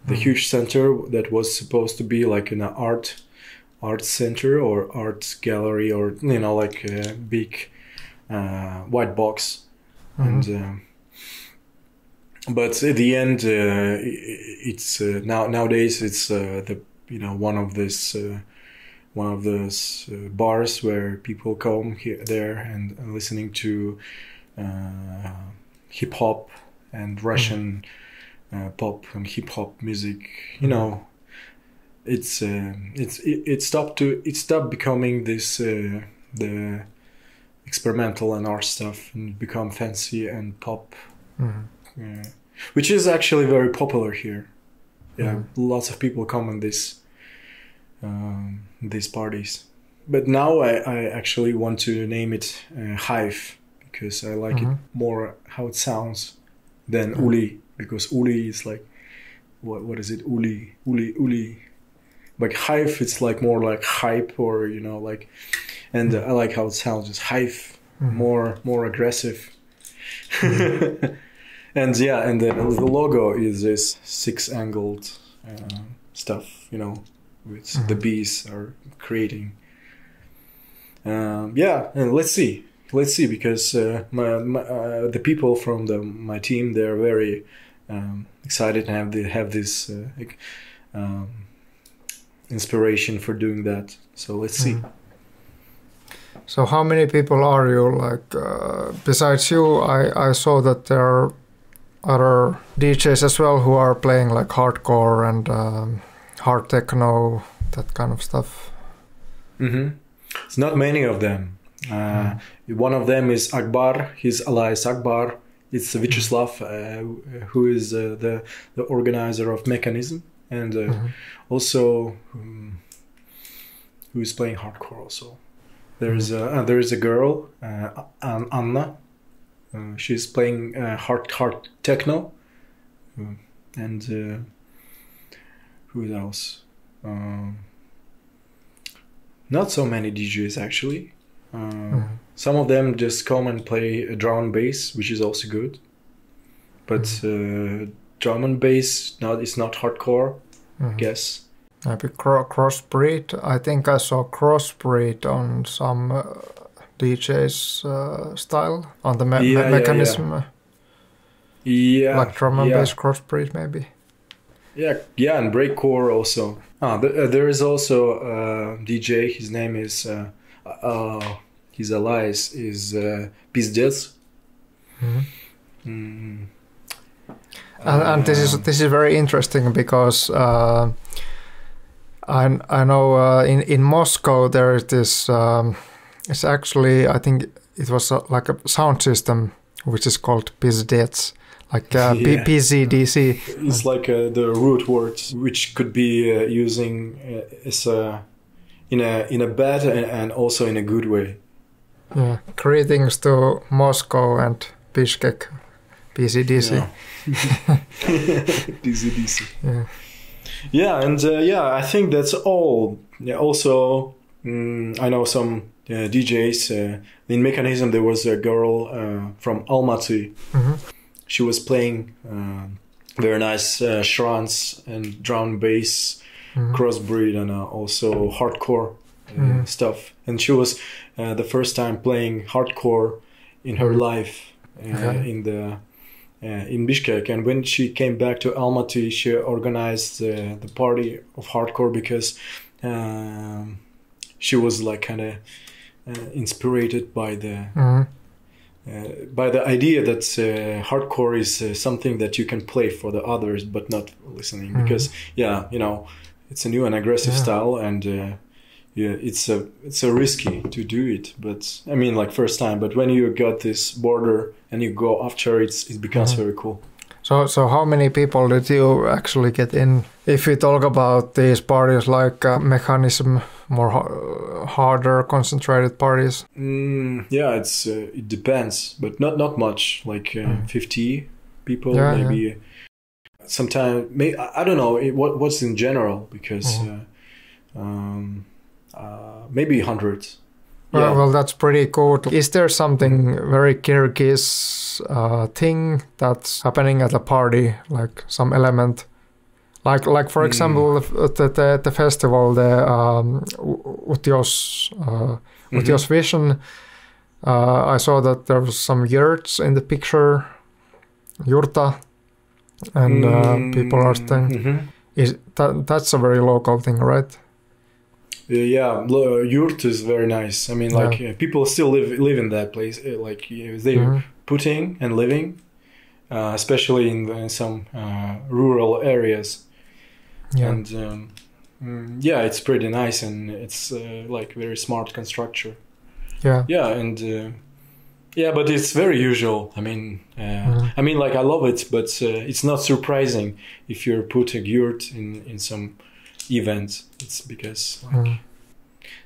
the huge center that was supposed to be like an art center or art gallery, or, you know, like a big white box. And but at the end, it's nowadays it's the, you know, one of those bars where people come there and listening to hip hop and Russian pop and hip hop music. You know, it stopped becoming this the experimental and art stuff, and become fancy and pop, which is actually very popular here. Yeah, lots of people come in these parties. But now I actually want to name it Hive, because I like it more how it sounds than Uli, because Uli is like, what is it? Uli. Like Hive, it's like more like hype, or, you know, like, and I like how it sounds, just Hive, more aggressive. And yeah, and the logo is this 6-angled stuff, you know, which the bees are creating. Yeah, and let's see, because the people from my team, they're very excited and have this inspiration for doing that. So let's see. So how many people are you? Like besides you, I saw that there are other DJs as well who are playing like hardcore and hard techno, that kind of stuff. It's not many of them. One of them is Akbar. He's alias Akbar. It's Vyacheslav, who is the organizer of Mechanism, and also who is playing hardcore also. There is a girl, Anna. She's playing hard techno, and who else? Not so many DJs actually. Some of them just come and play a drum and bass, which is also good. But drum and bass is not hardcore, I guess. Maybe crossbreed. I think I saw crossbreed on some DJ's style on the Mechanism. Yeah. Like drum and bass crossbreed maybe. Yeah, and breakcore also. There is also a DJ. His name is his alias is PZDC. And this is very interesting because I know in Moscow there is this. It's actually, I think it was like a sound system which is called PZDC, like PZDC. It's like the root words, which could be using as in a bad and also in a good way. Yeah. Greetings to Moscow and Bishkek, PZDC. Yeah. PZDC. Yeah. Yeah, and I think that's all. Yeah, also, I know some DJs. In Mechanism, there was a girl from Almaty. She was playing very nice trance and drum bass, crossbreed, and also hardcore stuff. And she was the first time playing hardcore in her life in the in Bishkek, and when she came back to Almaty, she organized the party of hardcore because she was like kind of inspired by the idea that hardcore is something that you can play for the others but not listening, because it's a new and aggressive style, and it's a risky to do it, but I mean like first time, but when you got this border and you go after it becomes very cool. So how many people did you actually get in? If we talk about these parties like mechanism, more harder concentrated parties? It depends, but not much, like 50 people maybe. Sometimes, I don't know what's in general, because maybe 100. Well, that's pretty cool. Is there something very Kyrgyz thing that's happening at a party, like some element? Like for example, the festival, the Utyos, Utyos Vision. I saw that there was some yurts in the picture, yurta, and people are staying. That's a very local thing, right? Yurt is very nice. I mean, like people still live in that place. Like they're putting and living, especially in some rural areas. And it's pretty nice, and it's like very smart construction. But it's very usual. I mean, like I love it, but it's not surprising if you're putting yurt in some events. It's because like,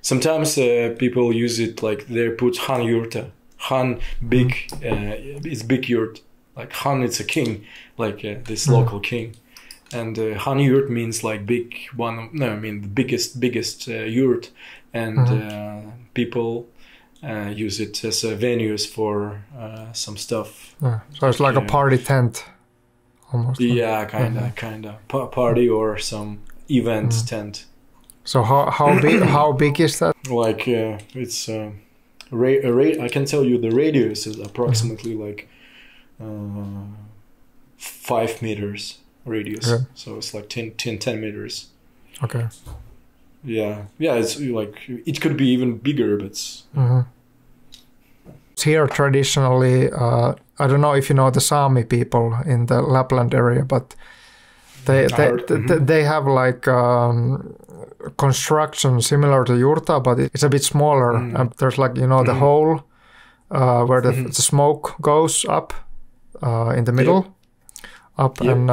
sometimes people use it like they put Han yurta. Han big, it's big yurt. Like Han, it's a king, like this local king. And Han yurt means like big one. No, I mean the biggest yurt, and people use it as venues for some stuff. So it's like a party tent, almost. Yeah, kinda party or some event tent. So how big is that? Like it's I can tell you the radius is approximately like 5 meters radius. So it's like 10 meters. Okay. Yeah, it's like it could be even bigger, but here traditionally, I don't know if you know the Sami people in the Lapland area, but they have like construction similar to yurta, but it's a bit smaller. And there's like the hole where the smoke goes up in the middle. And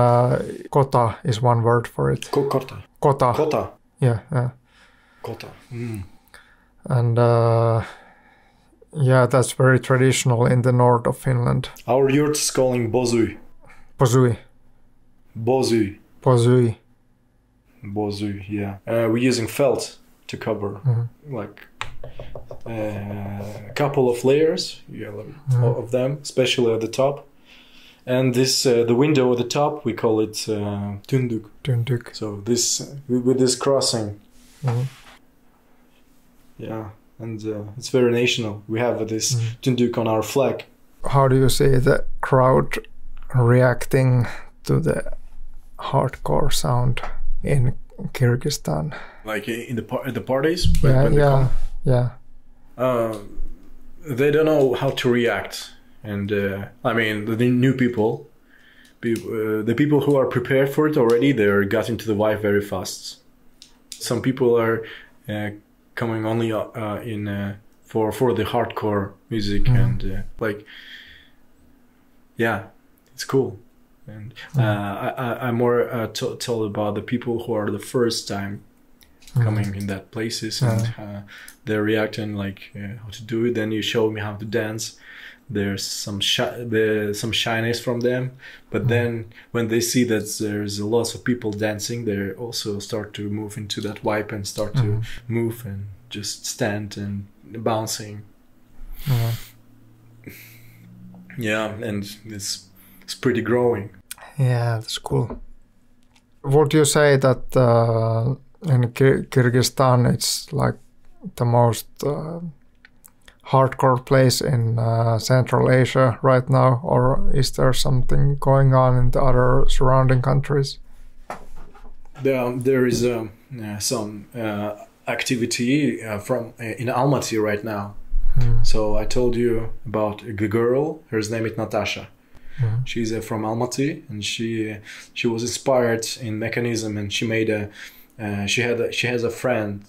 kota is one word for it. Kota. Yeah. Kota. And that's very traditional in the north of Finland. Our yurt is calling bozui. Bozui, yeah. We're using felt to cover, like a couple of layers of them, especially at the top. And this, the window at the top, we call it tunduk. So this, with this crossing. Yeah, and it's very national. We have this tunduk on our flag. How do you see the crowd reacting to the hardcore sound in Kyrgyzstan? Like in the parties? Yeah. They don't know how to react. And I mean, the new people, the people who are prepared for it already, they got into the vibe very fast. Some people are coming only in for the hardcore music, and like, yeah, it's cool. And I'm more told about the people who are the first time coming in that places, and they're reacting like how to do it. Then you show me how to dance. There's some shyness from them, but then when they see that there's a lot of people dancing, they also start to move into that vibe and start to move and just stand and bouncing. Yeah, and it's pretty growing. Yeah, that's cool. Would you say that in Kyrgyzstan it's like the most hardcore place in Central Asia right now, or is there something going on in the other surrounding countries? There is some activity in Almaty right now. So I told you about a girl. Her name is Natasha. She's from Almaty, and she was inspired in mechanism, and she made she has a friend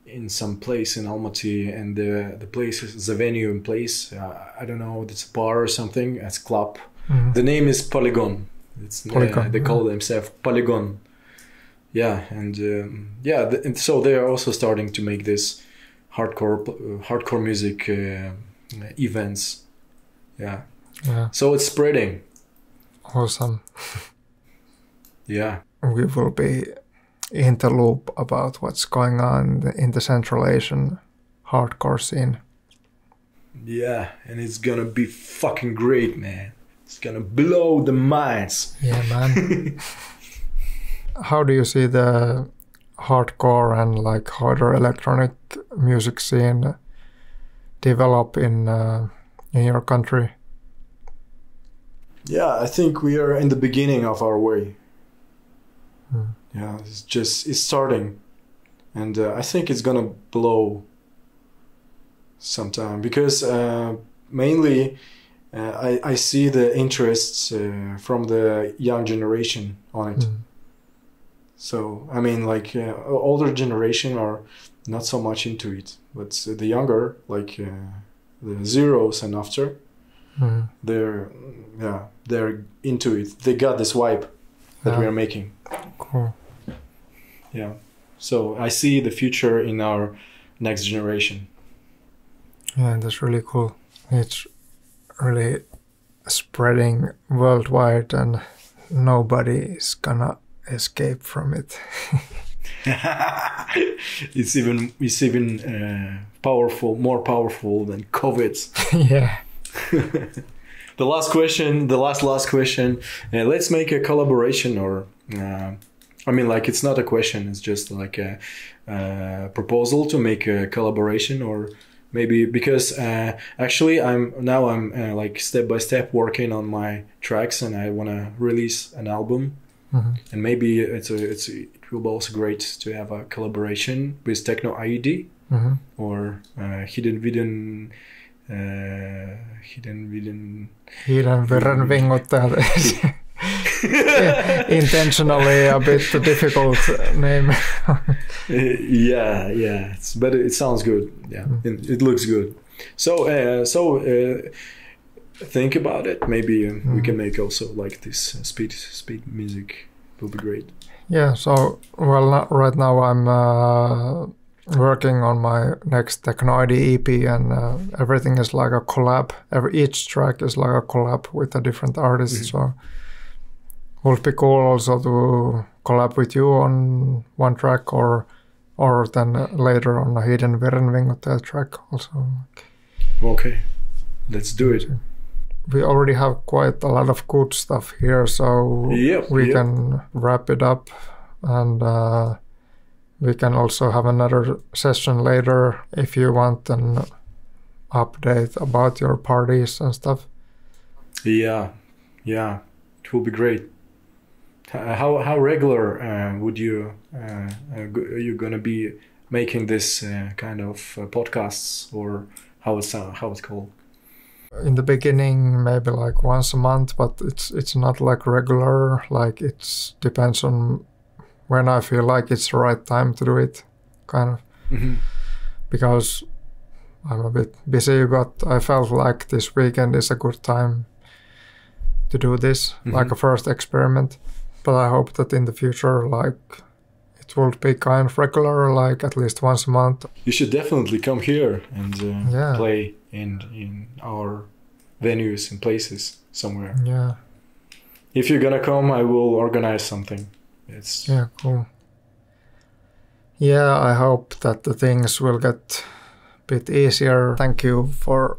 in some place in Almaty, and the place is a venue in place. I don't know, it's a bar or something. It's club. The name is Polygon. It's Polygon. They call themselves Polygon. Yeah, and and so they are also starting to make this hardcore music events. Yeah. So it's spreading. Awesome. Yeah. We will be in the loop about what's going on in the Central Asian hardcore scene. Yeah, and it's gonna be fucking great, man. It's gonna blow the minds. Yeah, man. How do you see the hardcore and like harder electronic music scene develop in your country? Yeah, I think we are in the beginning of our way. Yeah, it's starting, and I think it's gonna blow sometime, because mainly I see the interests from the young generation on it. So I mean, like older generation are not so much into it, but the younger, like the zeros and after, they're into it. They got this vibe that we are making. Cool. Yeah. So I see the future in our next generation. Yeah, that's really cool. It's really spreading worldwide, and nobody is gonna escape from it. It's even powerful, more powerful than COVID. Yeah. The last question. Let's make a collaboration, or I mean, like, it's not a question. It's just like a proposal to make a collaboration, or maybe because actually I'm like step by step working on my tracks, and I want to release an album, and maybe it will be also great to have a collaboration with Techno IED or Hidden intentionally a bit difficult name. Yeah, but it sounds good. Yeah, it looks good. So think about it. Maybe we can make also like this speed music. Will be great. Yeah. So right now I'm working on my next techno ID EP, and everything is like a collab. Each track is like a collab with a different artist. So would be cool also to collab with you on one track, or then later on a Hidden Virenvingot track also. Okay, let's do it. We already have quite a lot of good stuff here, so we can wrap it up, and we can also have another session later if you want an update about your parties and stuff. Yeah, it will be great. How regular would you are you gonna be making this kind of podcasts, or how it's called? In the beginning, maybe like once a month, but it's not like regular. Like it depends on when I feel like it's the right time to do it, kind of. Because I'm a bit busy, but I felt like this weekend is a good time to do this, like a first experiment. But I hope that in the future, like, it will be kind of regular, like at least once a month. You should definitely come here and play in our venues and places somewhere. Yeah. If you're gonna come, I will organize something. Yeah, cool. Yeah, I hope that the things will get a bit easier. Thank you for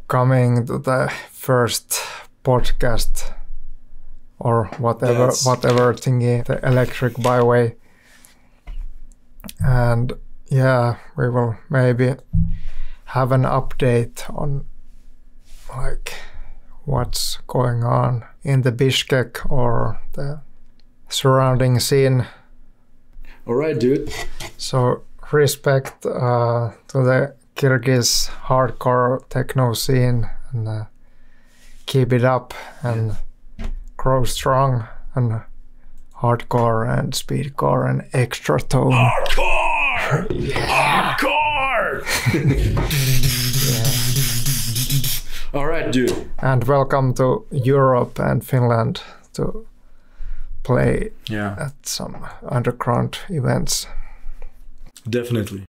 coming to the first podcast, or whatever thingy, the Electric Byway. And yeah, we will maybe have an update on like what's going on in the Bishkek or the surrounding scene. All right, dude. So respect to the Kyrgyz hardcore techno scene, and keep it up and grow strong and hardcore and speedcore and extra tone. Hardcore! Yeah. Hardcore! Yeah. All right, dude. And welcome to Europe and Finland to play at some underground events. Definitely.